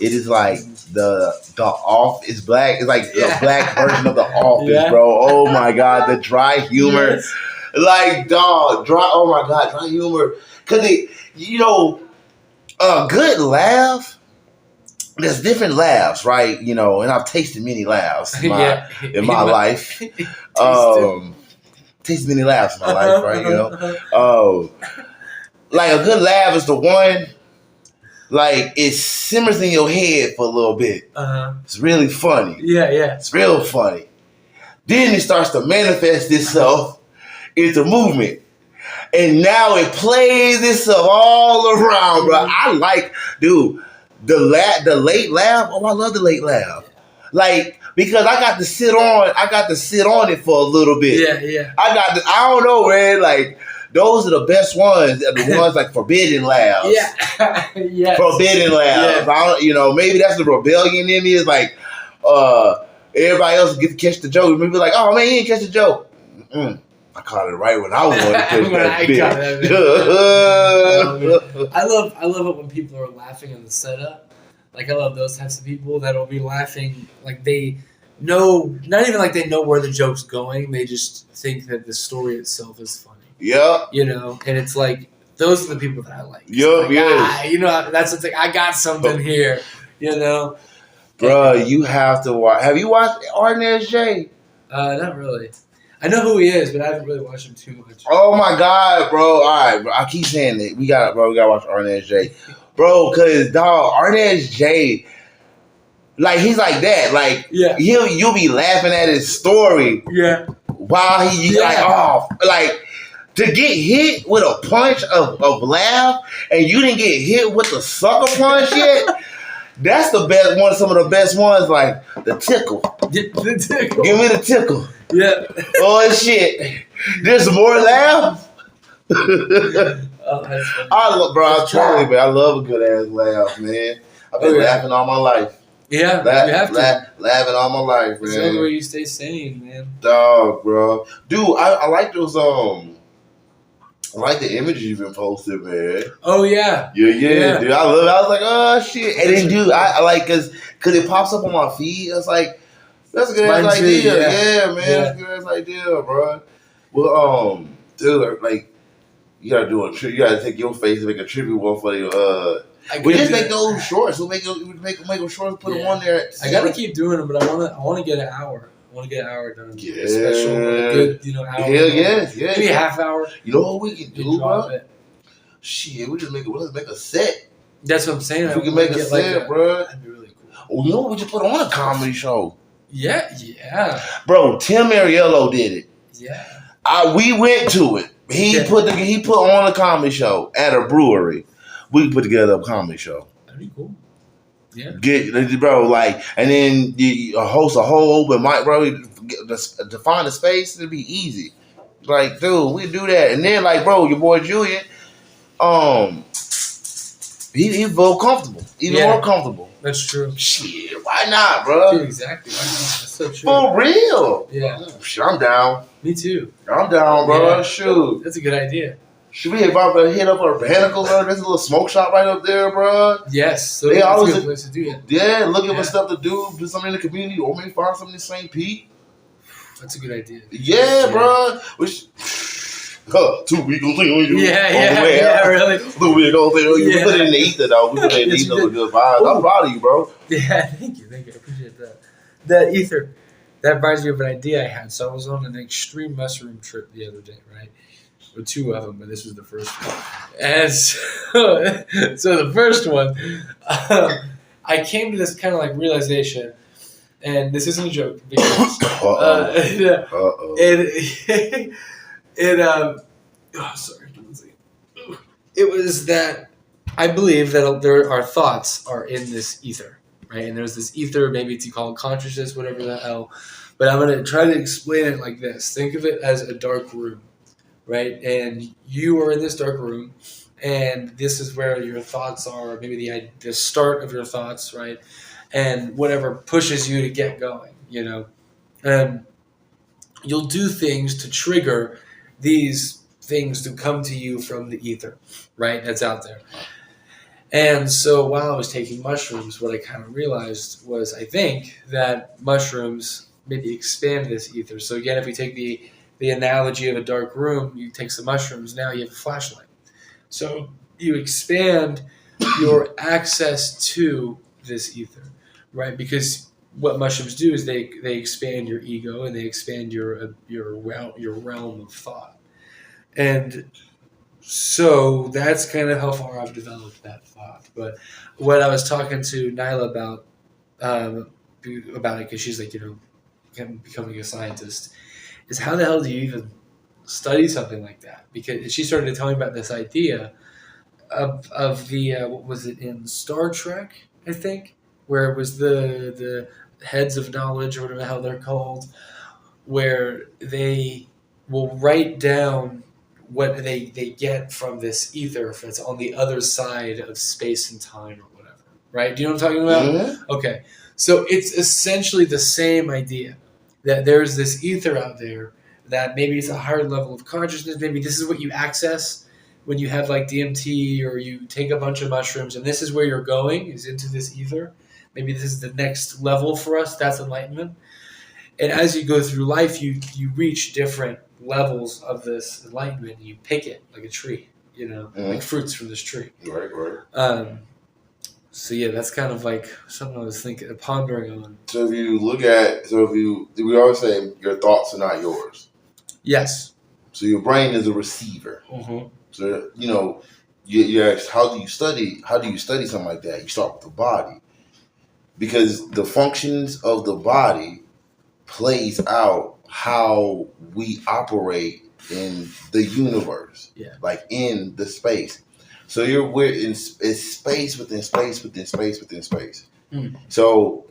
It is like the off is black. It's like the black version of The Office, bro. Oh my god, the dry humor. Yes. Like, dog, oh my God, dry humor. Because a good laugh, there's different laughs, right? And I've tasted many laughs in my life. Tasted many laughs in my life, right? Like a good laugh is the one, like it simmers in your head for a little bit. It's really funny. Yeah. It's real funny. Then it starts to manifest itself into movement. And now it plays itself all around, bro. I like, dude, the late laugh. Oh, I love the late laugh. Like, because I got to sit on it for a little bit. Yeah. I don't know, man. Like, those are the best ones. The ones like forbidden laughs. Yeah. Yes. Forbidden laughs. Yeah. Maybe that's the rebellion in me. Is like, everybody else get to catch the joke. Maybe like, oh man, you didn't catch the joke. I caught it right when I was going to catch that bit. I love it when people are laughing on the setup. Like, I love those types of people that'll be laughing like they know, not even like they know where the joke's going. They just think that the story itself is funny. Yeah. And it's like, those are the people that I like. Yup, yeah. That's the thing. I got something here, Bro, you have to watch. Have you watched Ordinary Jay? Not really. I know who he is, but I haven't really watched him too much. Oh my God, bro! All right, bro. I keep saying it. We gotta watch Arnaz J, bro. Cause dog, Arnaz J, like he's like that. Like you'll be laughing at his story. Yeah. While he like off, like to get hit with a punch of laugh, and you didn't get hit with the sucker punch yet. That's the best one. Some of the best ones, like the tickle. The tickle. Give me the tickle. Yeah. Oh shit! There's more laugh. That's funny. I'm telling you, man. I love a good ass laugh, man. I've been laughing all my life. Yeah, you have to. Laughing all my life, man. It's the only way you stay sane, man. Dog, bro. Dude, I like those I like the images you've been posting, man. Oh yeah, dude. I love it. I was like, oh shit, and then dude, I like cause it pops up on my feed. It's like that's a good ass idea. Yeah, man, that's a good ass idea, bro. Well, dude, like you gotta do a you gotta take your face and make a tribute one for the. We just make those shorts. We'll make them shorts. Put them on there. I gotta keep doing them, but I want to get an hour. I want to get an hour done. Yeah. Special, a good, hour. Hell yeah. Maybe a half hour. You know what we can do, bro? Shit, let's make a set. That's what I'm saying. If we can make a set, bro. That'd be really cool. Oh, you know what? We just put on a comedy show. Yeah. Bro, Tim Ariello did it. Yeah. We went to it. He put on a comedy show at a brewery. We put together a comedy show. That'd be cool. Yeah. Bro, like, and then you host a whole open mic, bro. To find a space, it'd be easy. Like, dude, we do that. And then, like, bro, your boy Julian, he felt comfortable. Even more comfortable. That's true. Shit, why not, bro? Dude, exactly. Why not? That's so true. For real. Yeah. Shit, I'm down. Me too. I'm down, bro. Yeah. Shoot. That's a good idea. Should we hit up our Botanicals? There's a little smoke shop right up there, bro. Yes. So they always a good place to do it. Yeah, looking for stuff to do something in the community, or maybe find something in St. Pete. That's a good idea. Yeah, bro. 2 weeks on thing. Yeah, really. 2 weeks on thing. We put it in the ether, though. We put it in the ether with good vibes. I'm proud of you, bro. Yeah, thank you. I appreciate that. That ether, that reminds me of an idea I had. So I was on an extreme mushroom trip the other day, right? Or 2 of them, but this was the first one. And so the first one, I came to this kind of like realization, and this isn't a joke because it was that I believe that our thoughts are in this ether, right? And there's this ether, maybe you call it consciousness, whatever the hell. But I'm going to try to explain it like this. Think of it as a dark room. Right, and you are in this dark room, and this is where your thoughts are. Maybe the start of your thoughts, right, and whatever pushes you to get going. And you'll do things to trigger these things to come to you from the ether, right? That's out there. And so while I was taking mushrooms, what I kind of realized was I think that mushrooms maybe expand this ether. So again, if we take the the analogy of a dark room, you take some mushrooms, now you have a flashlight. So you expand your access to this ether, right? Because what mushrooms do is they expand your ego and they expand your realm of thought. And so that's kind of how far I've developed that thought. But what I was talking to Nyla about it, because she's like, becoming a scientist, is how the hell do you even study something like that? Because she started to tell me about this idea of the what was it in Star Trek, I think, where it was the heads of knowledge or whatever the hell they're called, where they will write down what they get from this ether if it's on the other side of space and time or whatever. Right? Do you know what I'm talking about? Mm-hmm. Okay. So it's essentially the same idea that there's this ether out there that maybe it's a higher level of consciousness. Maybe this is what you access when you have like DMT or you take a bunch of mushrooms, and this is where you're going, is into this ether. Maybe this is the next level for us. That's enlightenment. And as you go through life, you reach different levels of this enlightenment. And you pick it like a tree, like fruits from this tree. Right. So yeah, that's kind of like something I was pondering on. So we always say your thoughts are not yours. Yes. So your brain is a receiver. Mm-hmm. So you ask, how do you study something like that? You start with the body, because the functions of the body plays out how we operate in the universe, like in the space. So we're in space within space within space within space. Mm. So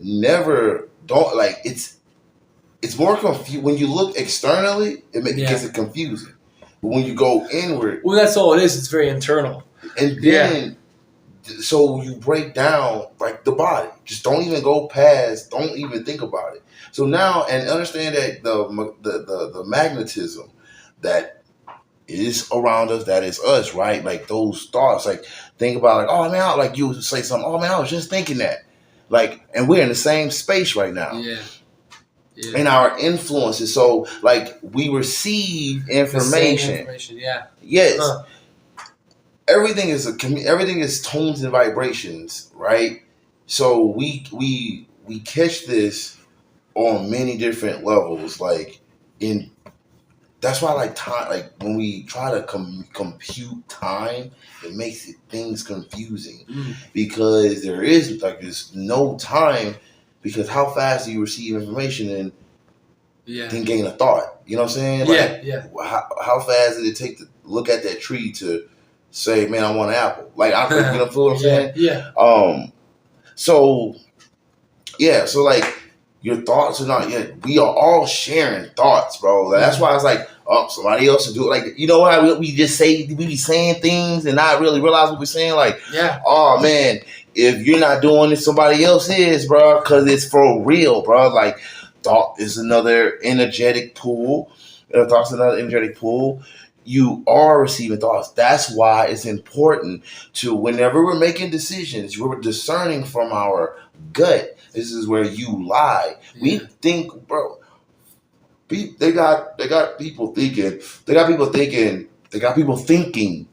it's more confusing when you look externally. It gets it confusing, but when you go inward, well, that's all it is. It's very internal, and then so you break down like the body. Just don't even go past. Don't even think about it. So now, and understand that the magnetism that is around us, that is us, right? Like those thoughts, like think about like, oh man, like you say something, oh man, I was just thinking that. Like, and we're in the same space right now. Yeah. And our influences, so like we receive information. Yeah. Yes. Everything is tones and vibrations, right? So we catch this on many different levels, like that's why like time, like when we try to compute time, it makes things confusing because there's no time, because how fast do you receive information and then gain a thought? You know what I'm saying? Like, how fast did it take to look at that tree to say, man, I want an apple? Like, you know what I'm saying? Yeah. So like your thoughts are not yet. We are all sharing thoughts, bro. That's why it's like, somebody else will do it. Like, you know how we just say, we be saying things and not really realize what we're saying. Like, oh man, if you're not doing it, somebody else is, bro. Because it's for real, bro. Like, thought is another energetic pool. Thoughts is another energetic pool. You are receiving thoughts. That's why it's important to, whenever we're making decisions, we're discerning from our gut. This is where you lie. We think, bro. They got people thinking. They got people thinking,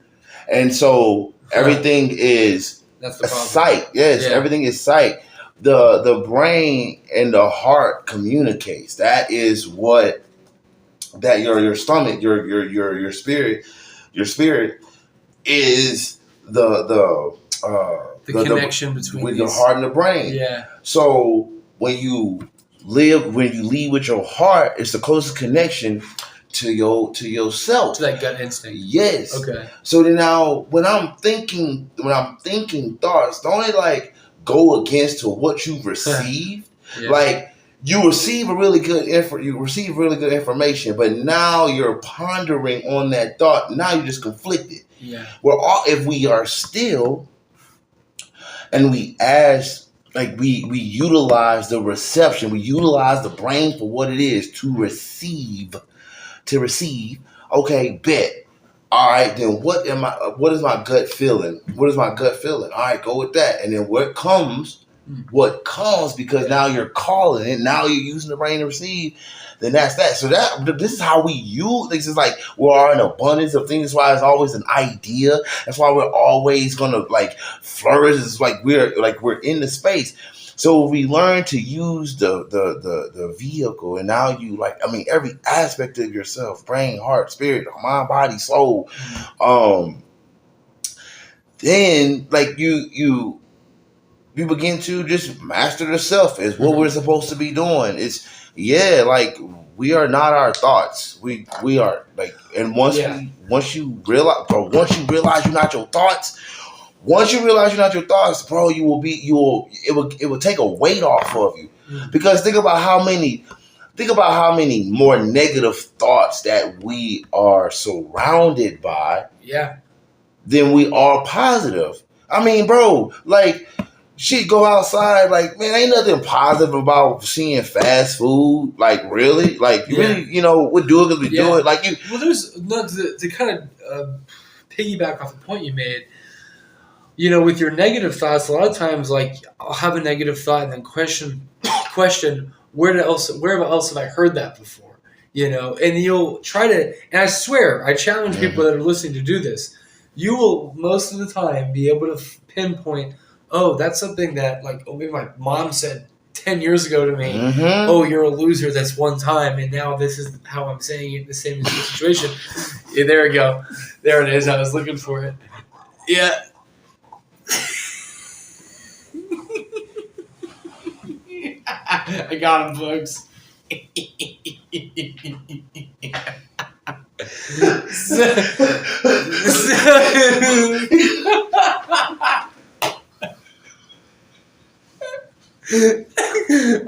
and so everything is sight. Yes, everything is sight. The brain and the heart communicates. That is what your stomach, your spirit is the connection between the heart and the brain. Yeah. So when you lead with your heart, it's the closest connection to yourself. To that gut instinct. Yes. Okay. So then now when I'm thinking thoughts, don't it like go against to what you've received? Like you receive really good information, but now you're pondering on that thought. Now you're just conflicted. Yeah. If we are still and we ask, like we utilize the reception, we utilize the brain for what it is, to receive. Okay, bet. All right, then what is my gut feeling? What is my gut feeling? All right, go with that. And then what comes what comes, because now you're calling it, now you're using the brain to receive, then that's that. So this is how we use this. Is like we are an abundance of things. That's why it's always an idea. That's why we're always gonna like flourish. It's like we're in the space. So we learn to use the vehicle, and now you every aspect of yourself, brain, heart, spirit, mind, body, soul. Then like you begin to just master the self is what we're supposed to be doing. It's like we are not our thoughts. We are like, and once you realize you're not your thoughts. Once you realize you're not your thoughts, bro, it will take a weight off of you. Because think about how many more negative thoughts that we are surrounded by. Yeah. Than we are positive. I mean, bro, like shit, go outside, like, man, ain't nothing positive about seeing fast food. Like, really? Like, you really, we do it because we do it. Like, well, there's to kind of piggyback off the point you made. With your negative thoughts, a lot of times, like, I'll have a negative thought and then question, where else have I heard that before? And you'll try to, and I swear, I challenge people that are listening to do this. You will most of the time be able to pinpoint, oh, that's something that, like, maybe my mom said 10 years ago to me. Oh, you're a loser. That's one time, and now this is how I'm saying it. The same situation. Yeah, there we go. There it is. I was looking for it. Yeah. I got him, folks.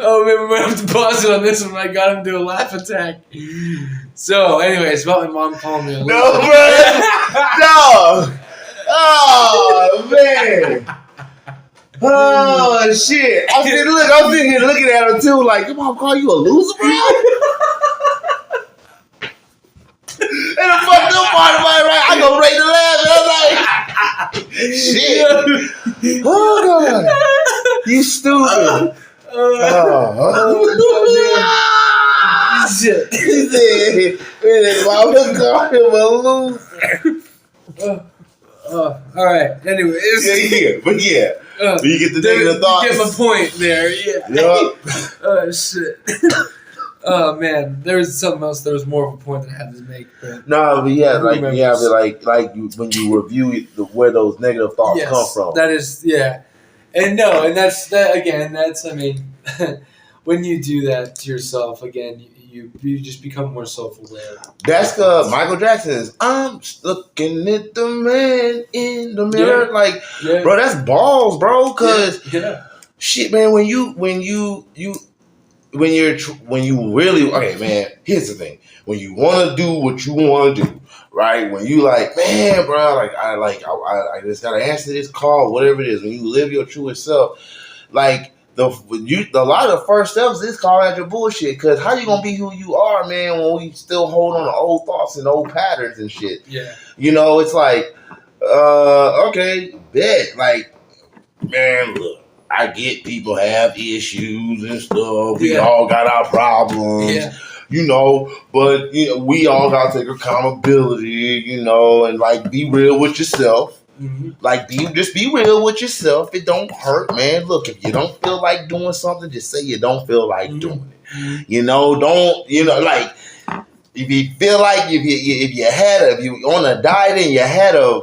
Oh man, we might have to pause it on this one. I got him to a laugh attack. So, anyways, about my mom calling me a loser. No, bro. No. Oh man. Oh shit! I'm sitting here looking at him too, like, your mom call you a loser, bro? And the fucked up part of my right, I go right to laugh. And I'm like, shit. Oh god, you stupid. Shit. He said, mama called him a loser. All right. Anyways, but you get the negative thoughts. You get my point there. Yeah. Yep. Oh shit. Oh man, there was something else. There was more of a point that I had to make. But when you review where those negative thoughts come from. That is, and that's that again. That's, I mean, when you do that to yourself again, you just become more self-aware. That's Michael Jackson's "I'm looking at the man in the mirror." Bro, that's balls, bro. Cause shit, man, when you really, okay, man. Here's the thing: when you want to do what you want to do, right? When you like, man, bro, I just gotta answer this call, whatever it is. When you live your truest self, like. A lot of the first steps is calling out your bullshit, because how you gonna be who you are, man, when we still hold on to old thoughts and old patterns and shit? Yeah. It's like, okay, bet. Like, man, look, I get people have issues and stuff. We all got our problems. Yeah. But we all gotta take accountability, and like be real with yourself. Mm-hmm. Like, just be real with yourself. It don't hurt, man. Look, if you don't feel like doing something, just say you don't feel like doing it. Like, if you feel like if you on a diet and you had a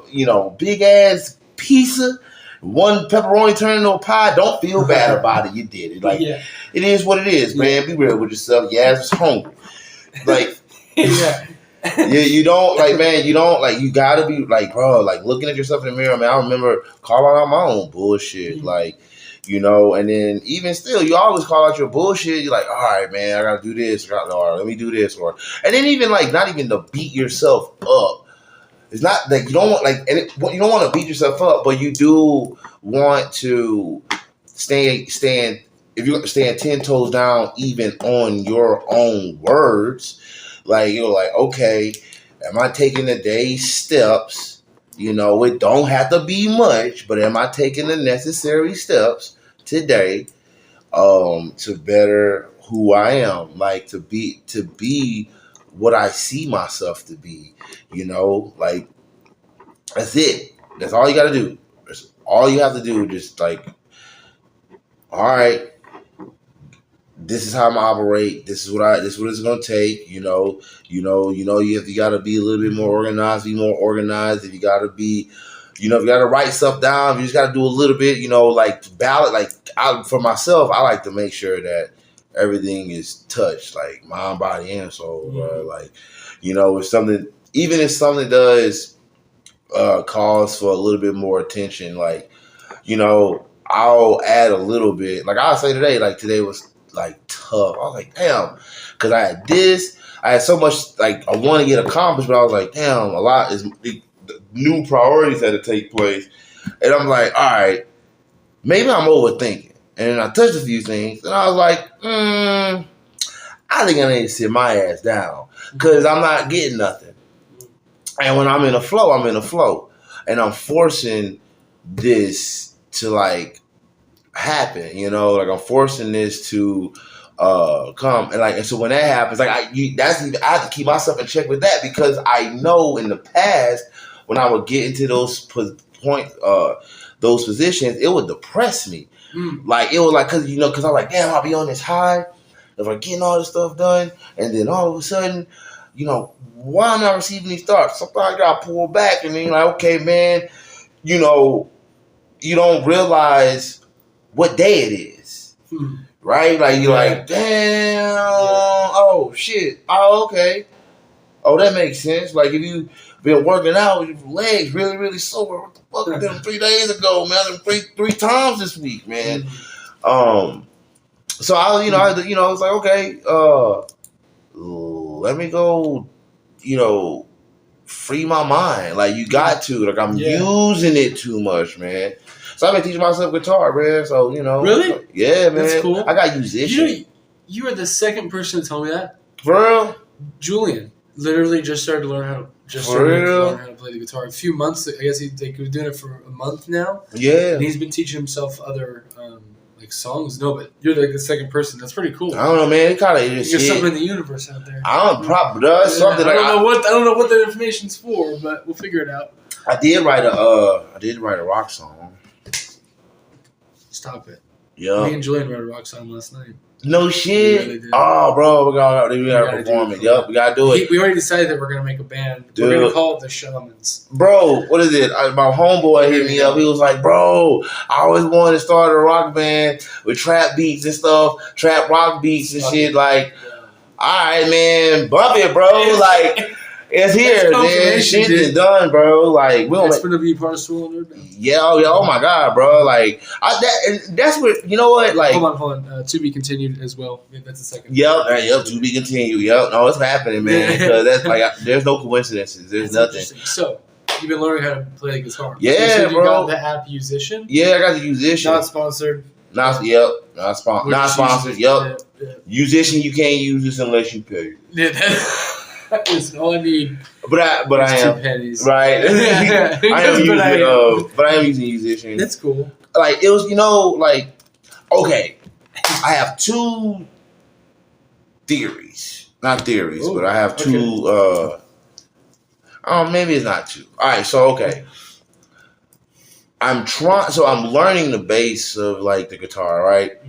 big ass pizza, one pepperoni turned into a pie, don't feel bad about it. You did it. Like, it is what it is, man. Be real with yourself. Your ass is hungry. Like, you don't like, man. You don't like. You gotta be like, bro. Like, looking at yourself in the mirror, man. I remember calling out my own bullshit, like, and then even still, you always call out your bullshit. You're like, all right, man, I gotta do this, or let me do this, and then even like, not even to beat yourself up. It's not like you don't want you don't want to beat yourself up, but you do want to stand. If you stand 10 toes down, even on your own words. Like, you're like, okay, am I taking the day's steps? It don't have to be much, but am I taking the necessary steps today, to better who I am, like to be what I see myself to be, like that's it. That's all you got to do. That's all you have to do. Just like, all right, this is how I'm gonna operate. This is what it's gonna take. You got to be a little bit more organized. Be more organized. If you got to be, if you got to write stuff down. You just got to do a little bit. Like ballot. Like for myself, I like to make sure that everything is touched, like mind, body, and soul. Bro. Like, if something, even if something does calls for a little bit more attention, like, I'll add a little bit. Like I'll say today was like tough. I was like, damn, because I had so much like I want to get accomplished, but I was like, damn, a lot is new priorities had to take place, and I'm like, all right, maybe I'm overthinking. And then I touched a few things, and I was like, I think I need to sit my ass down because I'm not getting nothing. And when I'm in a flow, I'm in a flow, and I'm forcing this to like happen, like I'm forcing this to come, and so when that happens, like I have to keep myself in check with that, because I know in the past when I would get into those those positions, it would depress me. Like it was like because I'm like, damn, I'll be on this high if I'm getting all this stuff done, and then all of a sudden, why am I receiving these thoughts? Sometimes I gotta pull back, and then you're like, okay, man, you don't realize what day it is, right? Like you're like, damn, oh shit, oh okay, oh that makes sense. Like if you been working out with your legs really really sore, what the fuck I did 3 days ago, man? I did three times this week, man. So I was like, okay, let me go, free my mind. Like you got to, like I'm using it too much, man. So I've been teaching myself guitar, man. So really, yeah, man. That's cool. I got musician. You are the second person to tell me that. For real? Julian literally just started to learn how to play the guitar. A few months, I guess he was doing it for a month now. Yeah, and he's been teaching himself other like songs. No, but you're like the second person. That's pretty cool. I don't know, man. It kind of there's something in the universe out there. I don't something. I don't know what that information's for, but we'll figure it out. I did write a rock song. Stop it. Yeah. Me and Julian wrote a rock song last night. No shit. Really oh, bro, we gotta perform it. Yup, we gotta do it. We already decided that we're gonna make a band. Dude. We're gonna call it the Shamans. Bro, what is it? My homeboy hit me up. He was like, "Bro, I always wanted to start a rock band with trap beats and stuff, trap rock beats and shit." Like, all right, man, bump it, bro. Like. It's here, man. Shit is done, bro. Like we don't. That's gonna be part of Swirl Nerd now. Yeah, oh my god, bro. Like that's what you know. What like? Hold on. To be continued as well. Yeah, that's the second. Yep. To be continued. Yep. No, it's happening, man. Because that's like there's no coincidences. There's nothing. So you've been learning how to play the guitar. Yeah, so you bro. Got the app Musician. Yeah, I got the Musician. Not sponsored. Not sponsored. Yep. Yeah. Musician, you can't use this unless you pay. Yeah. That is all I need. But I am pennies. Right. I am using Musician. That's cool. Like it was, like okay. I have two theories. Not theories, but I have two maybe it's not two. Alright, so okay. I'm learning the bass of like the guitar, right?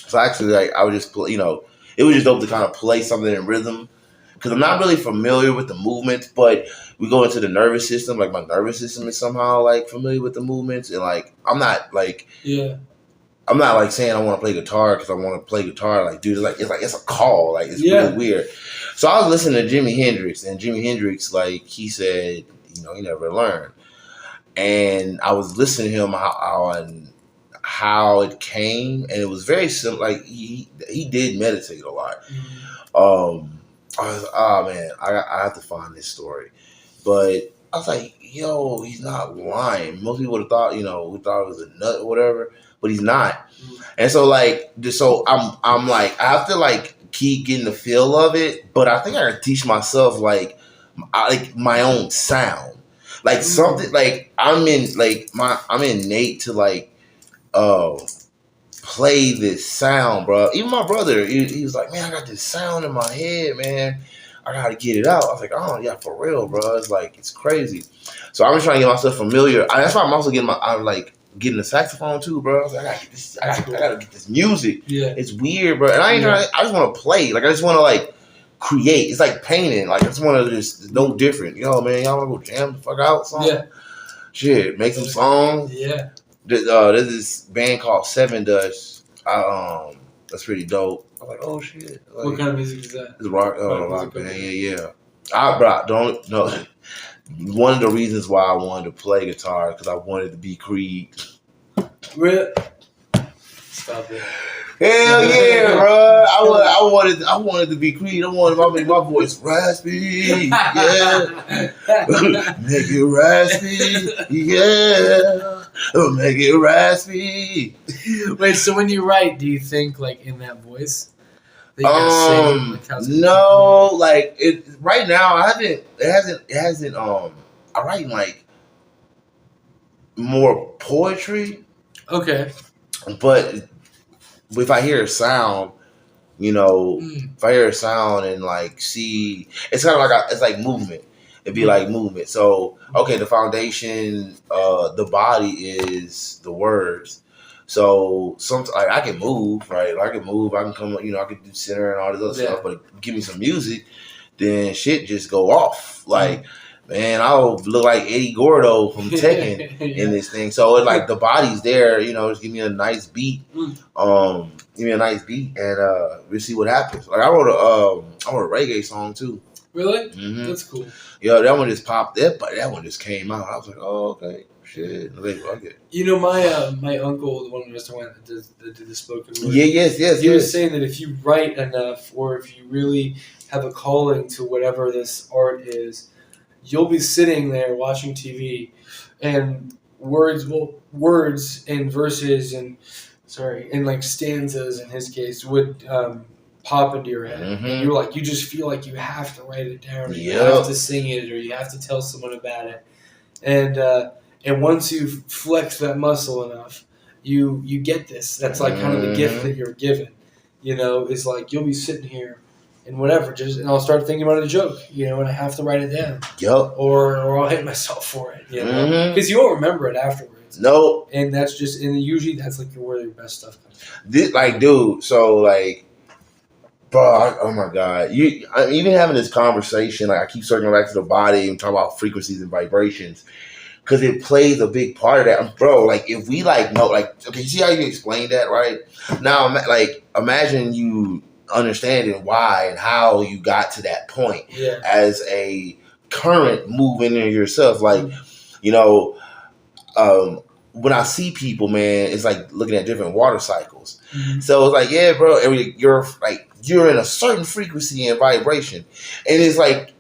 So actually like I would just play, it was just dope to kind of play something in rhythm. Because I'm not really familiar with the movements, but we go into the nervous system. Like my nervous system is somehow like familiar with the movements, and like I'm not like saying I want to play guitar because I want to play guitar. Like dude, it's a call. Like it's really weird. So I was listening to Jimi Hendrix, and Jimi Hendrix like he said, he never learned, and I was listening to him how it came, and it was very simple. Like he did meditate a lot. I have to find this story. But I was like, yo, he's not lying. Most people would have thought, we thought it was a nut or whatever, but he's not. And so I'm like, I have to like keep getting the feel of it, but I think I can teach myself like my own sound. Like something like I'm innate to like play this sound, bro. Even my brother, he was like, man, I got this sound in my head, man. I gotta get it out. I was like, oh yeah, for real, bro. It's like, it's crazy. So I'm just trying to get myself familiar. That's why I'm also getting the saxophone too, bro. I was like, I gotta get this. I gotta get this music. Yeah, it's weird, bro. And I ain't trying. I just want to play. Like I just want to like create. It's like painting. Like I just want to just no different. Yo, man, y'all want to go jam the fuck out? Something? Yeah. Shit, make some songs. Yeah. There's this band called Seven Dust. That's pretty dope. I'm like, oh shit. Like, what kind of music is that? It's rock band. Yeah. Don't know. One of the reasons why I wanted to play guitar because I wanted to be Creed. Really? Stop it. Hell yeah, bro! I wanted to be Creed. I wanted to make my voice raspy. Yeah, make it raspy. Yeah, make it raspy. Wait, so when you write, do you think like in that voice? Like, no, like it right now. It hasn't. I write like more poetry. Okay. But if I hear a sound, if I hear a sound and like see, it's kind of like it's like movement. It'd be like movement. So okay, the foundation, the body is the words. So like I can move, right? I can move. I can come. I can do center and all this other stuff. But give me some music, then shit just go off. Like man, I'll look like Eddie Gordo from Tekken in this thing. So it's like the body's there. Just give me a nice beat. And we'll see what happens. Like I wrote a reggae song too. Really? Mm-hmm. That's cool. Yeah, that one just popped up, but that one just came out. I was like, oh, okay. Shit. Okay. My uncle, the one who just went that did the spoken word. Yes. He was saying that if you write enough, or if you really have a calling to whatever this art is, you'll be sitting there watching TV, and words and verses and like stanzas in his case would pop into your head. Mm-hmm. And you just feel like you have to write it down, or you have to sing it, or you have to tell someone about it. And once you flex that muscle enough, you get this. That's like kind of the gift that you're given. Is like you'll be sitting here and whatever, and I'll start thinking about a joke, and I have to write it down. Yep. Or I'll hit myself for it, because you won't remember it afterwards. Nope. And that's usually that's like where your best stuff comes from. Dude, so like, bro, oh my God, I'm even having this conversation. Like I keep circling back to the body and talking about frequencies and vibrations. Because it plays a big part of that, bro. Like if we know, okay, you see how you explained that, right? Now, like imagine you understanding why and how you got to that point as a current moving in yourself. Like, when I see people, man, it's like looking at different water cycles. Mm-hmm. So it's like, yeah, bro, you're in a certain frequency and vibration, and it's like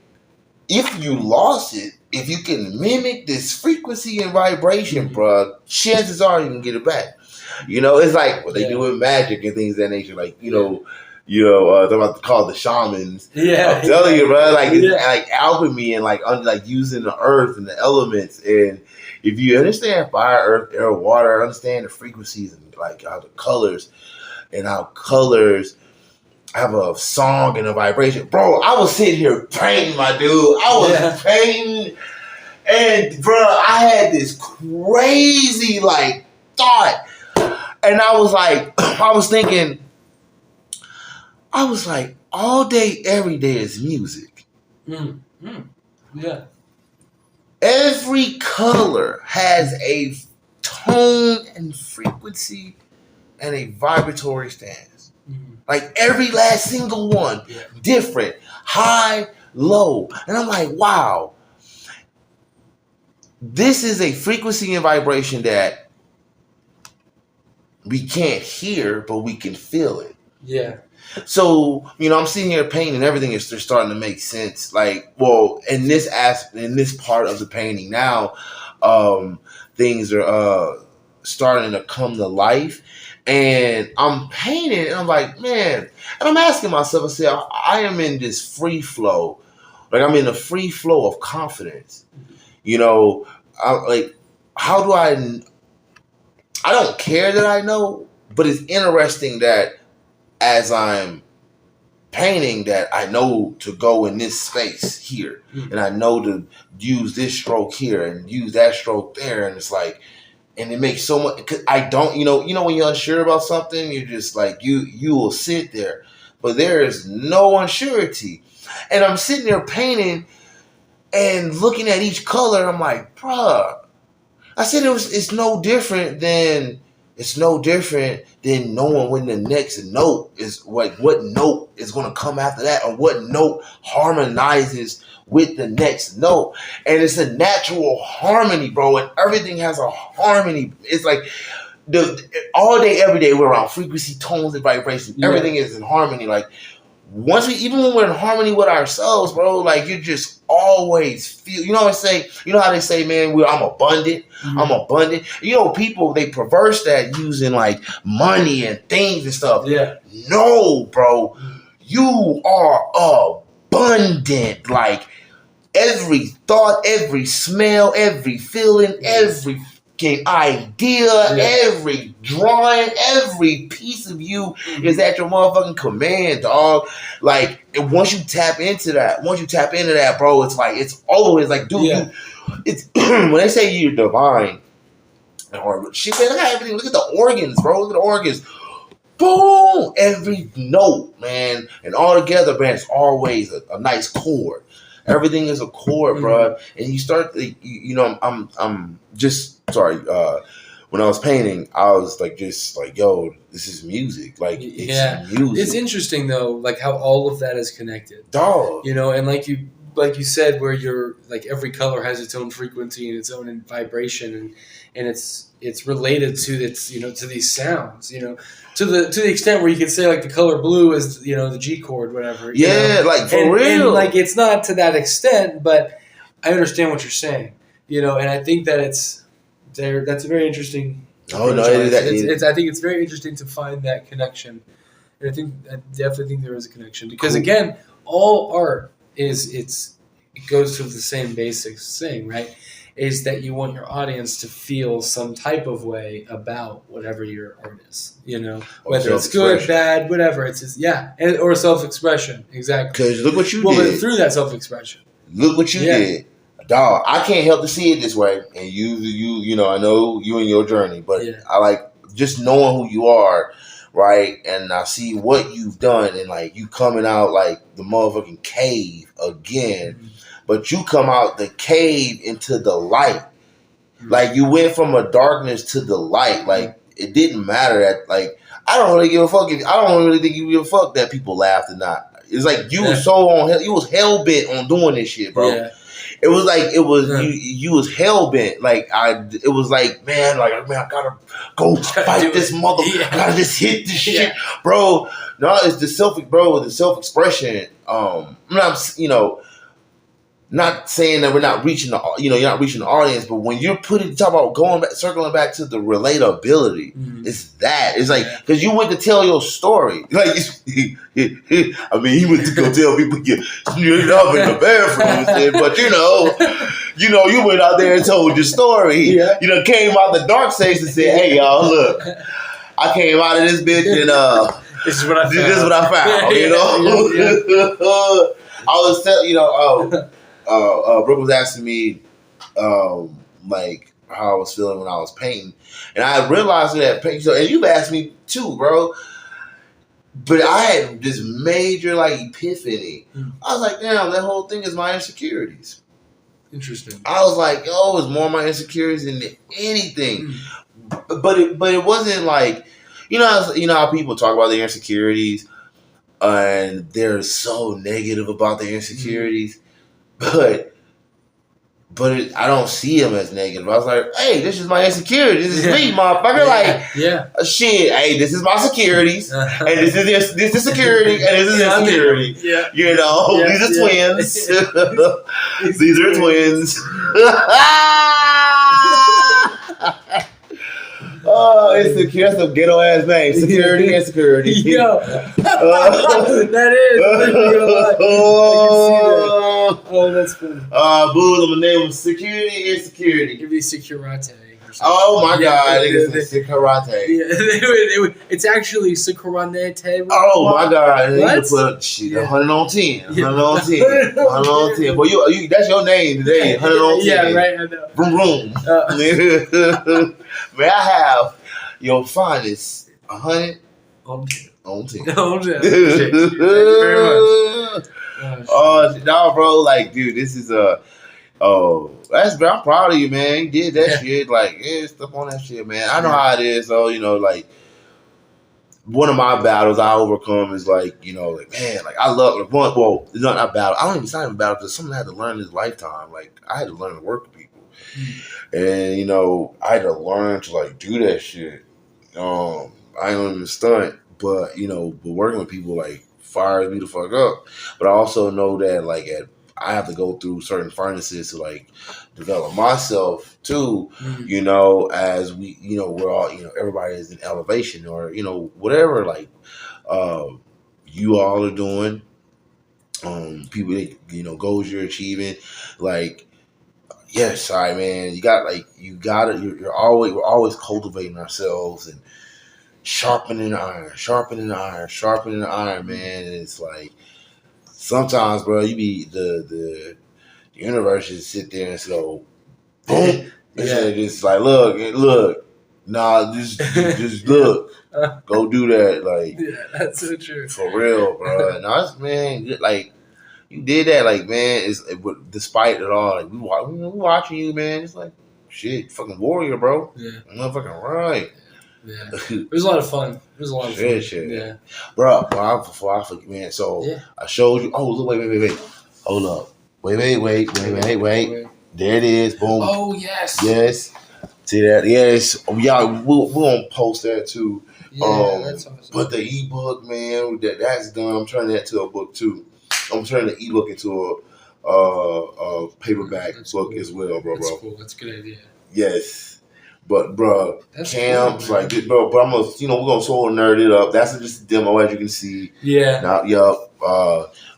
if you lost it. If you can mimic this frequency and vibration, bro, chances are you can get it back. It's like what they do with magic and things of that nature. Like, they're about to call the shamans. Yeah. I'm telling you, bro, like alchemy and like using the earth and the elements. And if you understand fire, earth, air, water, understand the frequencies and like how the colors have a song and a vibration. Bro, I was sitting here painting, my dude. I was painting. And, bro, I had this crazy, thought. And I was thinking, all day, every day is music. Yeah. Every color has a tone and frequency and a vibratory stance. Like every last single one, different, high, low. And I'm like, wow, this is a frequency and vibration that we can't hear, but we can feel it. Yeah. So, I'm sitting here painting and everything is just starting to make sense. Like, well, in this part of the painting now, things are starting to come to life. And I'm painting, and I'm like, man, and I'm asking myself, I say, I am in this free flow. Like, I'm in a free flow of confidence. How do I don't care that I know, But it's interesting that as I'm painting, that I know to go in this space here, and I know to use this stroke here and use that stroke there, and it's like, and it makes so much. Cause I don't, when you're unsure about something, you're just like you will sit there, but there is no unsurety, and I'm sitting there painting and looking at each color. I'm like, bruh, I said it's no different than knowing when the next note is, like, what note is going to come after that, or what note harmonizes with the next note. And it's a natural harmony, bro, and everything has a harmony. It's like all day, every day, we're around frequency, tones, and vibrations. Yeah. Everything is in harmony. Like, even when we're in harmony with ourselves, bro, like, you just always feel, how they say, man, I'm abundant. Mm-hmm. I'm abundant. People, they perverse that using like money and things and stuff. Yeah. No, bro, you are abundant. Like, every thought, every smell, every feeling, every idea, every drawing, every piece of you is at your motherfucking command, dog. Like, once you tap into that, bro, it's like, it's always like, dude, it's when they say you're divine, or shit, man, look at everything. Look at the organs, bro. Look at the organs. Boom, every note, man, and all together, man, it's always a nice chord. Everything is a chord, bro. And you start, I'm just sorry. When I was painting, I was like, just like, yo, this is music. Like, it's music. It's interesting though, like how all of that is connected, dog. And like you said, where you're like, every color has its own frequency and its own vibration, and it's related to to these sounds, to the extent where you could say like the color blue is the G chord, whatever. Like, for real. And like, it's not to that extent, but I understand what you're saying. And I think that it's there. That's a very interesting. Oh no, I think it's very interesting to find that connection, and I definitely think there is a connection, because again, all art it goes to the same basic thing, right? Is that you want your audience to feel some type of way about whatever your art is, whether it's good, bad, whatever. It's just, or self-expression, exactly. Because look what you did. But through that self-expression, look what you did, dog. I can't help to see it this way, and I know you and your journey, but I like just knowing who you are, right? And I see what you've done, and like you coming out like the motherfucking cave again. Mm-hmm. But you come out the cave into the light. Like, you went from a darkness to the light. Like, it didn't matter that, like, I don't really give a fuck. I don't really think you give a fuck that people laughed or not. It's like you was you was hell bent on doing this shit, bro. Yeah. It was like, you was hell bent. Like, it was like, man, I gotta go fight this mother. I gotta just hit this shit, bro. No, it's the self-expression. Not saying that we're not reaching you're not reaching the audience, but when you're talk about circling back to the relatability, it's that. It's like, because you went to tell your story. Like, he went to go tell people you're up in the bathroom, but you went out there and told your story. Yeah. Came out the dark stage and said, hey, y'all, look, I came out of this bitch and this is what I found. I was telling, Brooke was asking me, like, how I was feeling when I was painting, and I realized that painting. And you've asked me too, bro. But I had this major like epiphany. I was like, damn, that whole thing is my insecurities. Interesting. I was like, yo, it's more my insecurities than anything. But it wasn't like, how people talk about their insecurities, and they're so negative about their insecurities. But I don't see them as negative. I was like, hey, this is my insecurity. This is me, motherfucker. Shit, hey, this is my securities. And this is security, and this is insecurity. Yeah. These are twins. These are twins. Oh, insecure. That's a ghetto ass name. Security and security. Yo. That is. Oh, that's funny. Booze, I'm gonna name them security and security. Give me securate. something. Oh my god, it's karate. Yeah, it's actually karate. Oh my god, what? You put shit 100 on 10, 100 on 10, 100 on 10. But you that's your name today, 100 on 10. Yeah, right. I know. Vroom vroom. May I have your finest 100 on 10? On 10. Oh, yeah. Thank you very much. Oh no, bro! Like, dude, this is that's I'm proud of you, man. You did that shit, like, stuff on that shit, man. I know how it is, though. Like one of my battles I overcome is like, like, man, like I love like one. Well, it's not a battle. I don't even sign a battle because something I had to learn in this lifetime. Like I had to learn to work with people, and I had to learn to like do that shit. I ain't even stunt, but but working with people like fires me the fuck up. But I also know that like I have to go through certain furnaces to like develop myself too. As we we're all everybody is in elevation or whatever like you all are doing. People that goals you're achieving, like. Yes, all right, man. We're always cultivating ourselves and sharpening the iron, man. And it's like sometimes, bro, you be the universe just sit there and go, boom. And just like, look, nah, just look, go do that. Like, that's so true. For real, bro. And man, like, you did that, like, man, despite it all, like, we watching you, man. It's like, shit, fucking warrior, bro. Yeah. Motherfucking right. Yeah. It was a lot of fun. Shit. Yeah. Bro, before I forget, man, so I showed you. Oh, look, wait. Hold up. Wait. There it is. Boom. Oh, yes. Yes. See that? Yes. Yeah, we'll post that too. Yeah, that's awesome. But the ebook, man, that's done. I'm turning that to a book too. I'm turning the ebook into a paperback book as well, bro. That's cool. That's a good idea. Yes. But bro, that's camps cool, like this, bro. But I'm gonna, we're gonna sort of nerd it up. That's just a demo, as you can see. Yeah. Now,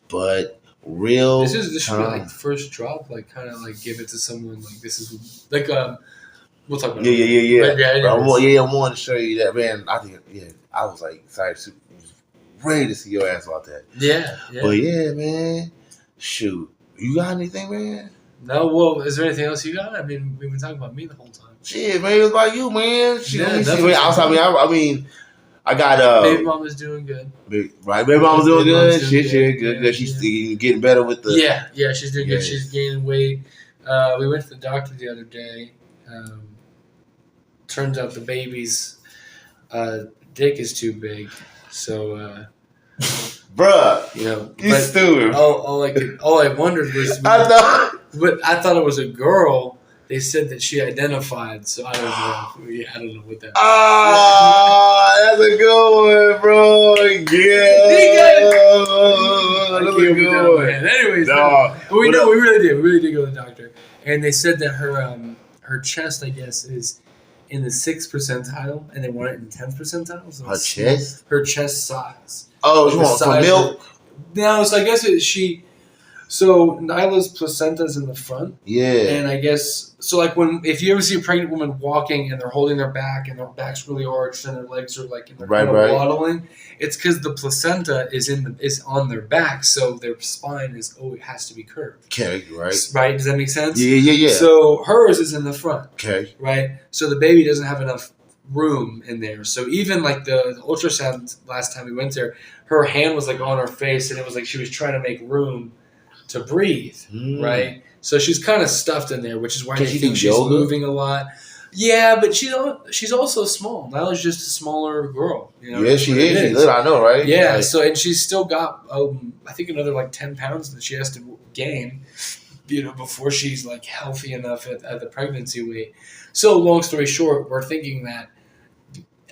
but real. This should be like the first drop. Like, kind of like give it to someone. Like this is like we'll talk about it. Yeah. I wanted to show you that, man. I think I was like excited, ready to see your ass about that. Yeah. But yeah, man. Shoot, you got anything, man? No, well, is there anything else you got? I mean, we've been talking about me the whole time. Shit, man, it was about you, man. Shit, I mean, I got baby mama's doing good. Baby mama's doing good. Shit, good. She's getting better with the. Yeah, she's doing good. She's gaining weight. We went to the doctor the other day. Turns out the baby's dick is too big, so. Bruh, you stupid. All I wondered was, I thought it was a girl. They said that she identified, so I don't know. Yeah, I don't know what that. That's a good one, bro. Yeah, that's a good one. Anyways, we really did go to the doctor, and they said that her chest, I guess, is in the 6th percentile, and they want it in 10th percentile. So her chest? Her chest size. Oh, you want some milk? No, so I guess so Nyla's placenta's in the front. Yeah. And I guess, so like if you ever see a pregnant woman walking and they're holding their back and their back's really arched and their legs are like in the kind of waddling, it's because the placenta is on their back, so their spine has to be curved. Okay, right. Right? Does that make sense? Yeah. So hers is in the front. Okay. Right? So the baby doesn't have enough room in there. So even like the ultrasound last time we went there, her hand was like on her face and it was like she was trying to make room to breathe, right? So she's kind of stuffed in there, which is why they think she's moving a lot. Yeah, but she's also small. Nyla's just a smaller girl. Yeah, she is. I know, right? Yeah. Like, so and she's still got, I think another like 10 pounds that she has to gain, before she's like healthy enough at the pregnancy weight. So long story short, we're thinking that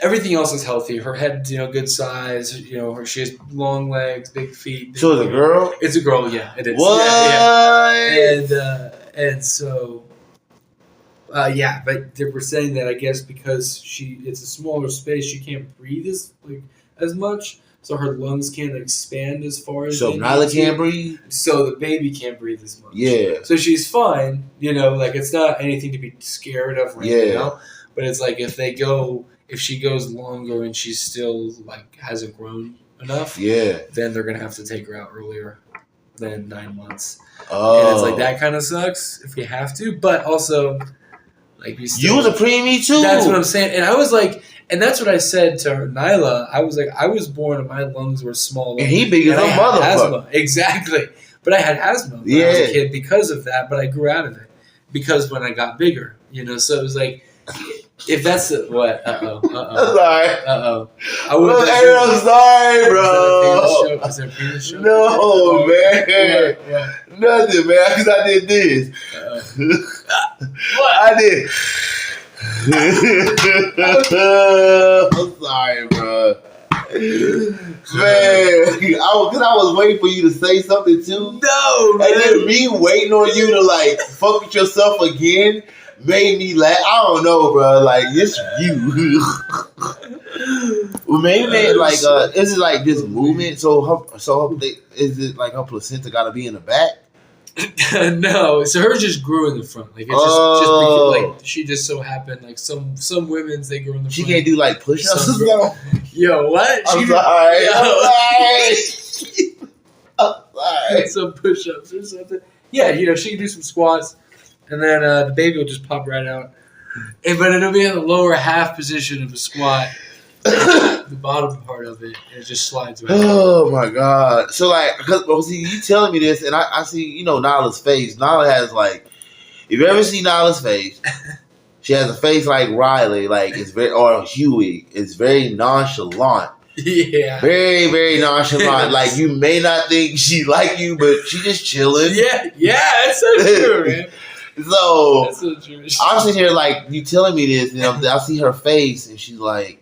everything else is healthy. Her head's, good size. She has long legs, big feet. So it's a girl? It's a girl, yeah. It is. What? Yeah. And so, but they were saying that I guess because it's a smaller space, she can't breathe as much. so her lungs can't expand as far as. So Nyla can't breathe. So the baby can't breathe as much. Yeah. So she's fine. Like it's not anything to be scared of right now. But it's like if she goes longer and she's still like hasn't grown enough. Yeah. Then they're gonna have to take her out earlier than 9 months. Oh. And it's like that kind of sucks if you have to, but also. Like you was a preemie too. That's what I'm saying. And I was like, and that's what I said to Nyla. I was like, I was born and my lungs were small. And he big as a motherfucker. Exactly. But I had asthma when I was a kid because of that, but I grew out of it. Because when I got bigger, so it was like, if that's what? I'm sorry. I'm sorry, bro. Is there a penis show? No, man. What? Nothing, man. Because I did this. What? I did. I'm sorry, bro. Man, because I was waiting for you to say something too. No, man. And then me waiting on you to like fuck with yourself again made me laugh. I don't know, bro. Like it's you. Well, maybe like is it like this movement? So is it like her placenta got to be in the back? No, so hers just grew in the front. Like it's just because, like she just so happened. Like some women's they grew in the front. She can't do like push-ups. Yo, what? I'm sorry. I'm sorry. Some push-ups or something. Yeah, she can do some squats, and then the baby will just pop right out. But it'll be in the lower half position of a squat. The bottom part of it, and it just slides right. Oh my god! So like, because you telling me this, and I see Nyla's face. Nyla has like, if you ever see Nyla's face, she has a face like Riley, like it's or Huey. It's very nonchalant. Yeah. Very, very nonchalant. Like you may not think she like you, but she just chilling. Yeah, that's so true, man. So that's so true. I'm sitting here like you telling me this, and I see her face, and she's like.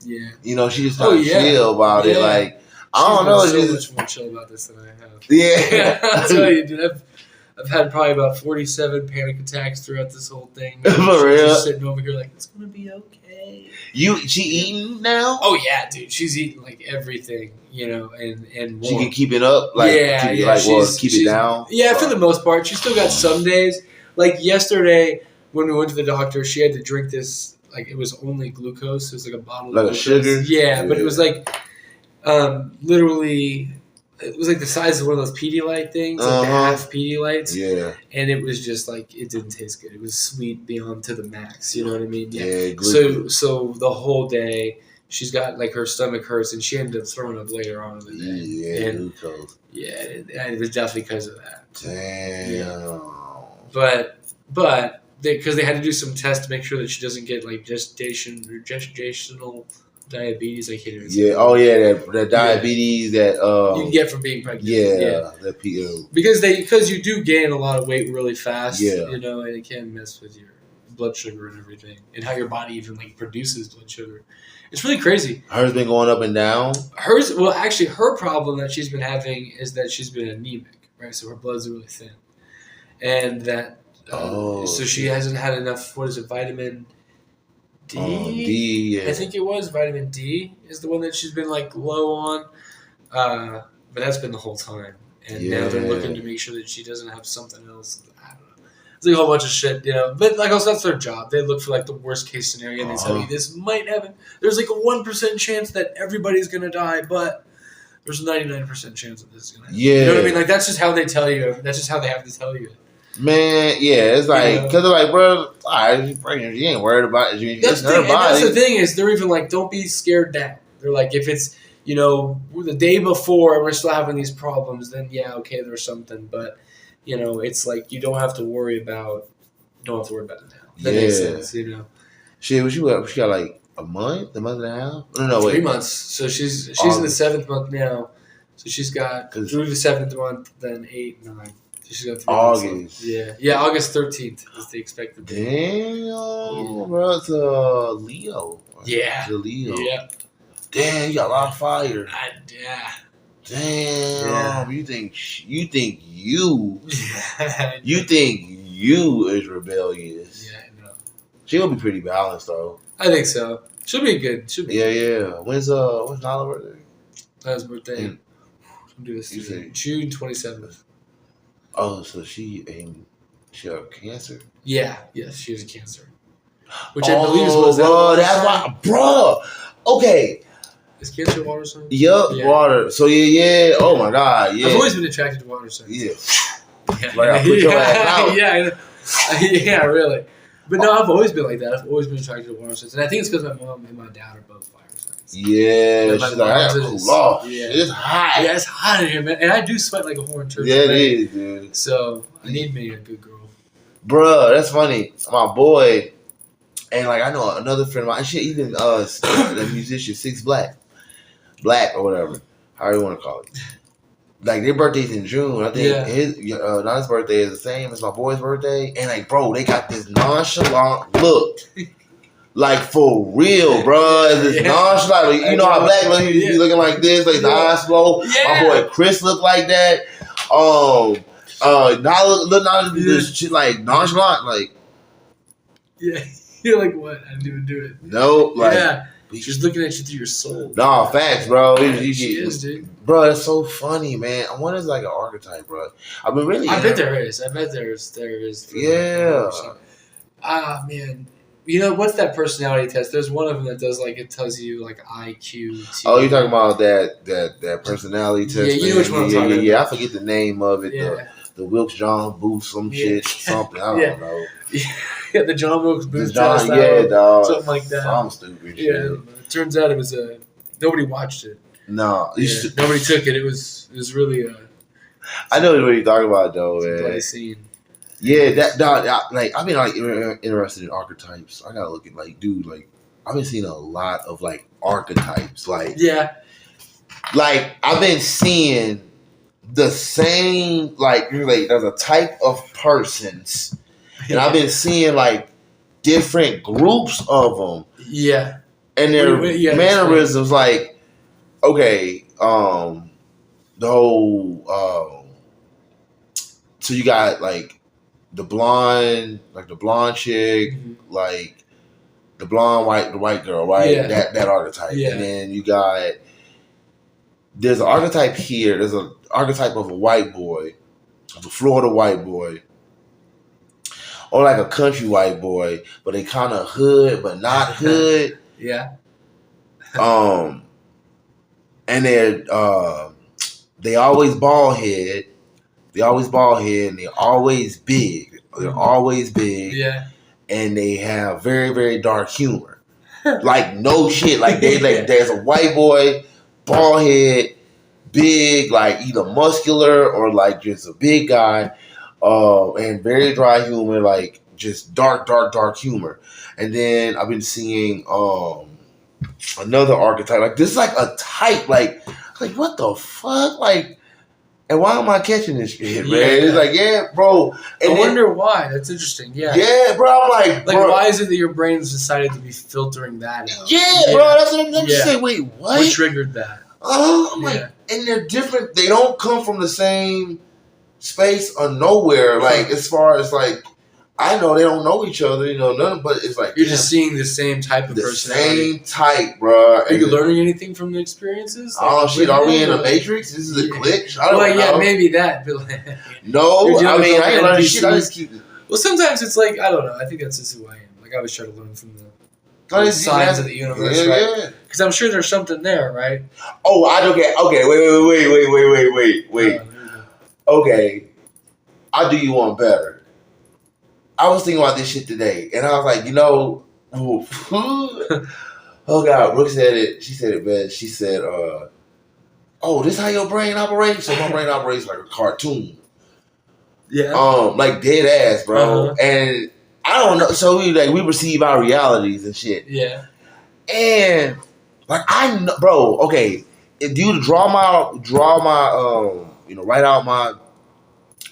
Yeah. She just kind of chill about it. Like, I don't know. She's so much more chill about this than I have. Yeah. I'll tell you, dude. I've had probably about 47 panic attacks throughout this whole thing. For real? Just sitting over here like, it's going to be okay. She eating now? Oh, yeah, dude. She's eating, like, everything, and more. She can keep it up? Like, keep it down? Yeah, for the most part. She's still got some days. Like, yesterday, when we went to the doctor, she had to drink this. Like, it was only glucose. It was like a bottle of glucose. Sugar? Yeah, but it was like, literally, it was like the size of one of those Pedialyte things, like the half Pedialytes. Yeah. And it was just like, it didn't taste good. It was sweet beyond to the max. You know what I mean? Yeah. So the whole day, she's got, like, her stomach hurts, and she ended up throwing up later on in the day. Yeah, glucose. Yeah, it was definitely because of that. Damn. Yeah. But because they had to do some tests to make sure that she doesn't get like gestational diabetes. I can't even say that. That diabetes that you can get from being pregnant. Yeah. That PO. Because you do gain a lot of weight really fast. Yeah. And it can mess with your blood sugar and everything, and how your body even like produces blood sugar. It's really crazy. Hers been going up and down. Actually, her problem that she's been having is that she's been anemic, right? So her blood's really thin, and that. So she hasn't had enough. What is it? Vitamin D. D. Yeah. I think it was vitamin D is the one that she's been like low on. But that's been the whole time, and now they're looking to make sure that she doesn't have something else. I don't know. It's like a whole bunch of shit, But like also that's their job. They look for like the worst case scenario, and they tell you this might happen. There's like a 1% chance that everybody's gonna die, but there's a 99% chance that this is gonna happen. Yeah. You know what I mean? Like that's just how they tell you. That's just how they have to tell you. Man, yeah, it's like because they're like, bro, all right, she's pregnant. You ain't worried about it. That's the thing is, they're even like, don't be scared now. They're like, if it's the day before and we're still having these problems, then okay, there's something. But it's like you don't have to worry about it now. That makes sense, She got like a month and a half. No, 3 months. So she's in the 7th month now. So she's got through the 7th month, then 8, 9. She's got 3 August. months. Yeah, August 13th is the expected date. Damn, bro, it's a Leo. Yeah. It's a Leo. Yeah. Damn, you got a lot of fire. Yeah. Damn. Yeah. You think you is rebellious. Yeah, I know. She'll be pretty balanced though. I think so. She'll be good. Yeah. When's Nyla birthday? His birthday. And, do this June 27th. Oh, so she had cancer? Yeah, yes, she has cancer. Which I believe is what that's why, bro. Okay. Is cancer a water sign? Yup, yeah. Water. So yeah. Oh my God, yeah. I've always been attracted to water signs. Yeah. Like I put your ass out. Yeah, really. But no, I've always been like that. I've always been attracted to water signs, and I think it's because my mom and my dad are both fire signs. Yeah, she's like, I gotta cool off. Yeah, it's hot. Yeah, it's hot in here, man, and I do sweat like a horned turkey. Yeah, it is, dude. So I need me a good girl. Bruh, that's funny. My boy, and like I know another friend of mine. Shit, even the musician 6 Black or whatever, however you want to call it. Like their birthday's in June. I think his birthday is the same as my boy's birthday. And like, bro, they got this nonchalant look. Like for real, bro. This nonchalant. Like, you know how Black look, he be looking like this, like the eyes slow. Yeah. My boy Chris looked like that. Not this shit like nonchalant, like. Yeah, you're like, what? I didn't even do it. No, like. Yeah. She's looking at you through your soul. Nah, facts, bro. She is, dude. Bro, it's so funny, man. I wonder if it's like an archetype, bro. I mean, really. I bet there is. There is. Yeah. Man. You know, what's that personality test? There's one of them that does, like, it tells you, like, IQ. Oh, you're talking about that personality test? Yeah, you know which one I'm talking about. Yeah, I forget the name of it. Yeah. The Wilkes John Booth, shit, something. I don't know. Yeah, the John Wilkes Booth test. Dog. Something like that. Some stupid shit. Yeah, it turns out it was nobody watched it. No. Nobody took it. It was really I know what you're talking about, though, man. Play scene. Yeah, that dog. Like, I've been like interested in archetypes. I gotta look at like, dude. Like, I've been seeing a lot of like archetypes. Like, like I've been seeing the same. Like, there's a type of persons, and I've been seeing like different groups of them. Yeah, and their mannerisms. Like, okay, the whole. So you got like. The blonde chick, like the white girl, right? Yeah. That archetype. Yeah. And then you got there's an archetype here. There's an archetype of a white boy, of a Florida white boy, or like a country white boy, but they kind of hood, but not hood. Yeah. And they always bald head. They always bald head and they're always big. They're always big. Yeah. And they have very, very dark humor. Like no shit. Like there's a white boy, bald head, big, like either muscular or like just a big guy, and very dry humor, like just dark humor. And then I've been seeing another archetype. Like this is like a type, like what the fuck? Like, and why am I catching this shit, man? Yeah. It's like, yeah, bro. And I wonder why. That's interesting. Yeah. Yeah, bro. I'm like, bro. Why is it that your brain's decided to be filtering that out? Yeah, bro. That's what I'm just saying. Wait, what? What triggered that? I'm like, and they're different. They don't come from the same space or nowhere. Like, as far as like, I know they don't know each other, you know, none. But it's like you're just seeing the same type of personality. Same type, bro. Are you learning anything from the experiences? Like, oh shit! Are we in a matrix? This is a glitch. I don't know. Yeah, maybe that. No, I mean I ain't learning shit. I just keep. Well, sometimes it's like I don't know. I think that's just who I am. Like I always try to learn from the signs of the universe, right? Because I'm sure there's something there, right? Oh, okay. Wait. Okay, I'll do you one better. I was thinking about this shit today, and I was like, you know, oh God, Brooke said it. She said it best. She said, "Oh, this how your brain operates." So my brain operates like a cartoon. Yeah. Like dead ass, bro. Uh-huh. And I don't know. So we receive our realities and shit. Yeah. And like I know, bro. Okay, if you draw my write out my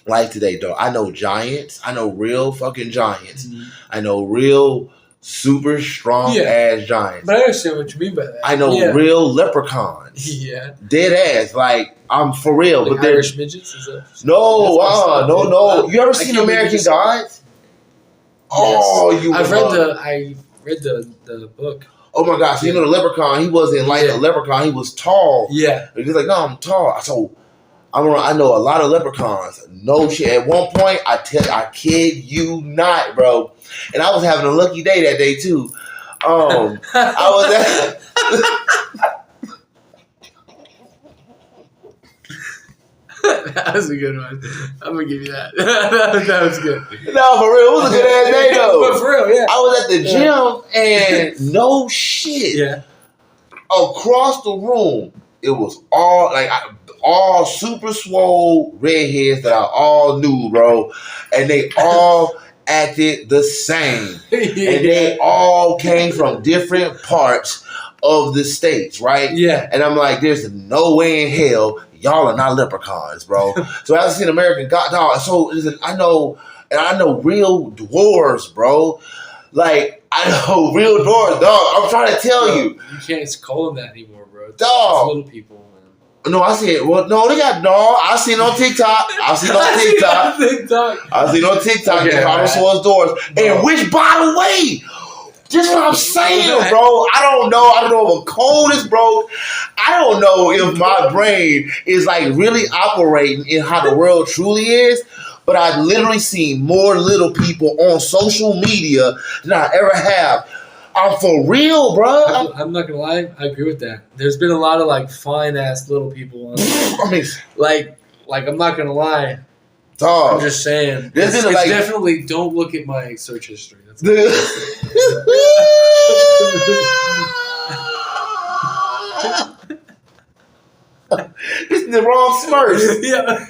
life today, though. I know giants. I know real fucking giants. Mm-hmm. I know real super strong ass giants. But I understand what you mean by that. I know real leprechauns. Yeah. Dead ass. Like, I'm for real. Like but Irish midgets? Is that no. You ever seen American Gods? Oh, I read the book. oh my gosh, you know the leprechaun, he wasn't like a leprechaun, he was tall. Yeah. He's like, no, I'm tall. So I know a lot of leprechauns. No shit. At one point, I kid you not, bro. And I was having a lucky day that day too. I was at that was a good one. I'm gonna give you that. that was good. No, for real, it was a good ass day though. But for real, yeah. I was at the gym and no shit. Yeah. Across the room, it was all super swole redheads that I all knew, bro, and they all acted the same, and they all came from different parts of the states, right? Yeah. And I'm like, there's no way in hell y'all are not leprechauns, bro. So I seen American God, dog. So I know real dwarves, bro. Like I know real dwarves, dog. I'm trying to tell you, you can't call them that anymore, bro. It's little people. No, I said, well, no, they got I seen on TikTok. I seen on TikTok. They call themselves doors. And which, by the way, this is what I'm saying, bro. I don't know if a code is broke. I don't know if my brain is like really operating in how the world truly is. But I've literally seen more little people on social media than I ever have. I'm for real, bro. I'm not gonna lie. I agree with that. There's been a lot of like fine ass little people on. I mean, like I'm not gonna lie. Dog. I'm just saying. It's definitely don't look at my search history. That's This is the wrong Smurf. Yeah.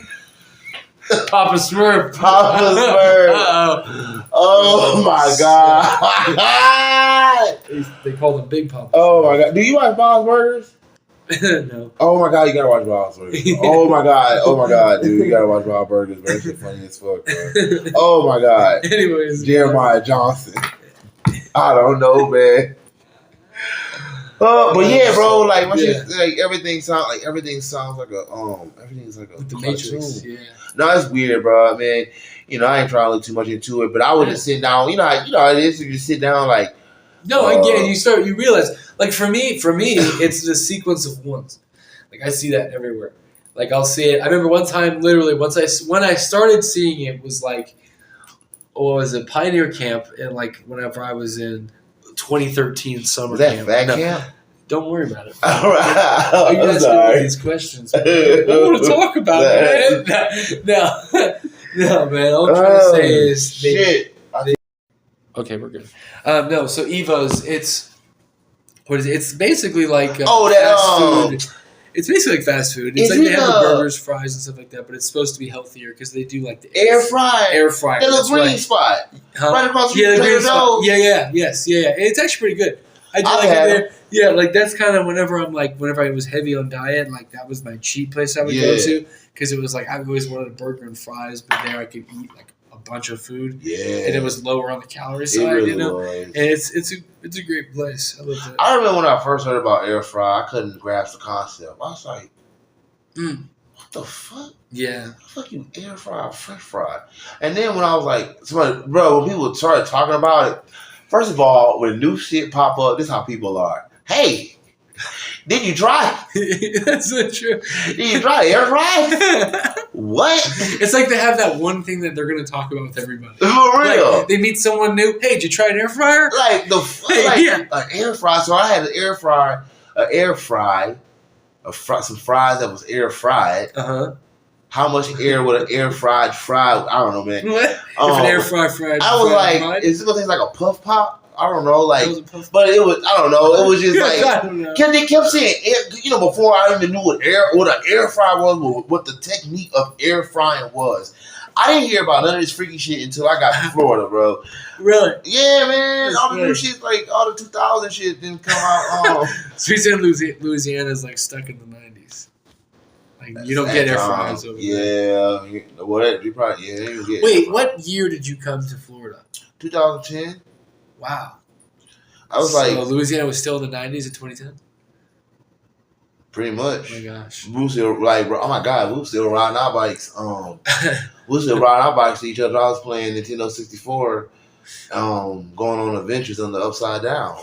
Papa Smurf. Uh-oh. Oh my God. They call them Big Papa. Oh my God. Do you watch Bob's Burgers? No. Oh my God, you gotta watch Bob's Burgers. Oh my God, dude. You gotta watch Bob's Burgers, man. That shit funny as fuck, bro. Oh my God. Anyways. Jeremiah Johnson. I don't know, man. But yeah, bro, like my shit, like everything sounds like everything's like a the Matrix. Yeah. No, it's weird, bro. Man, I ain't trying to look too much into it, but I was just sitting down. You know how it is. You just sit down, like. No, I get it. You realize, like for me, it's the sequence of ones. Like I see that everywhere. Like I'll see it. I remember one time, literally, when I started seeing it was like, was it Pioneer Camp, and like whenever I was in 2013 summer camp. Camp? Don't worry about it. All right. You guys know these questions. I want to talk about it, man. No, man. All I'm trying to say is shit. Okay, we're good. No, so Evo's, it's basically like fast food. It's basically like fast food. It's like they have the burgers, fries, and stuff like that, but it's supposed to be healthier because they do like the air fryer. The little green spot. Huh? Right across the green spot. Yeah. It's actually pretty good. I do like it there. Yeah, like that's kind of whenever I was heavy on diet, like that was my cheat place I would go to because it was like I always wanted a burger and fries, but there I could eat like a bunch of food. Yeah, and it was lower on the calorie side, really you know. Was. And it's a great place. I loved it. I remember when I first heard about air fry, I couldn't grasp the concept. I was like, what the fuck? Yeah. The fuck you air fry, French fry? And then when I was like, when people started talking about it, first of all, when new shit pop up, this is how people are. Hey, did you try? That's so true. Did you try air fry? What? It's like they have that one thing that they're going to talk about with everybody. For real. Like, they meet someone new. Hey, did you try an air fryer? Like an air fry. So I had an air fry, some fries that was air fried. How much air would an air fried fry? I don't know, man. What? If an air fried I was like, fried? Is it gonna taste like a puff pop? I don't know, like, but it was. I don't know. It was just like they kept saying, before I even knew what an air fryer was, what the technique of air frying was. I didn't hear about none of this freaky shit until I got to Florida, bro. Really? Yeah, man. All the new shit, like all the 2000 shit, didn't come out. So you're saying Louisiana's like stuck in the 90s? Like you don't get air fryers over there. Yeah, what? You probably you get. Wait, what year did you come to Florida? 2010. Wow. I was like, Louisiana was still in the 90s in 2010? Pretty much. Oh my gosh. We were still oh my God, we were still riding our bikes. We were still riding our bikes to each other. I was playing Nintendo 64, going on adventures on the Upside Down.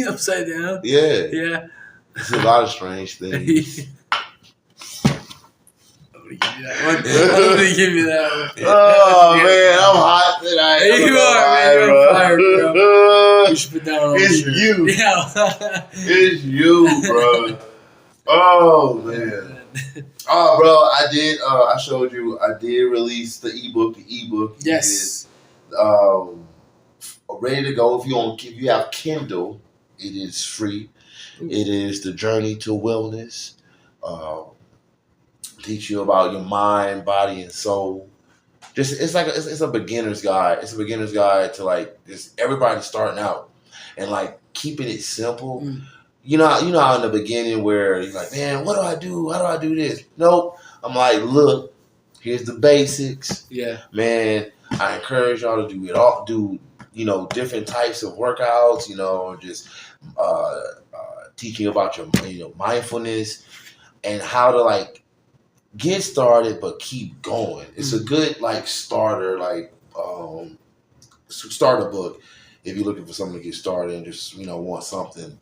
Upside down. Yeah. Yeah. It's a lot of strange things. I'm gonna give you that one. Oh man, I'm hot tonight. You are, man. You're on fire, bro. You should put that on. It's you. Yeah. It's you, bro. Oh man. Oh, bro, I did. I showed you. I did release the ebook. The ebook is ready to go. If you have Kindle, it is free. Ooh. It is the journey to wellness. Teach you about your mind, body, and soul. Just it's a beginner's guide. It's a beginner's guide to like just everybody starting out and like keeping it simple. Mm. You know how in the beginning where you're like, man, what do I do? How do I do this? Nope. I'm like, look, here's the basics. Yeah. Man, I encourage y'all to do it all. Do, different types of workouts, just teaching about your mindfulness and how to like get started but keep going. It's a good like starter, like starter book if you're looking for something to get started and just, want something.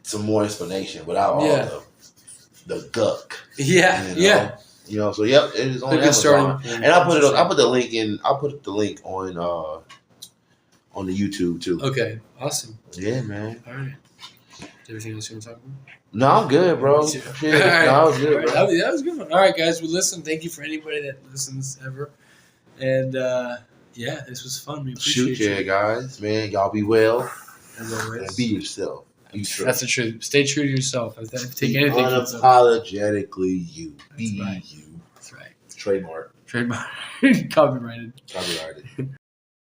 Some more explanation without all the guck. Yeah. So yep, it is on Amazon. And I'll put the link on the YouTube too. Okay, awesome. Yeah, man. All right. Everything else you want to talk about? No, I'm good, bro. Shit. Right. No, I was good, bro. That was a good one. All right, guys, we listen. Thank you for anybody that listens ever. And this was fun. We appreciate you. Guys, man. Y'all be well. As always. And be yourself. That's the truth. Stay true to yourself. Take anything. Unapologetically you. Be right. you. That's right. Trademark. Copyrighted.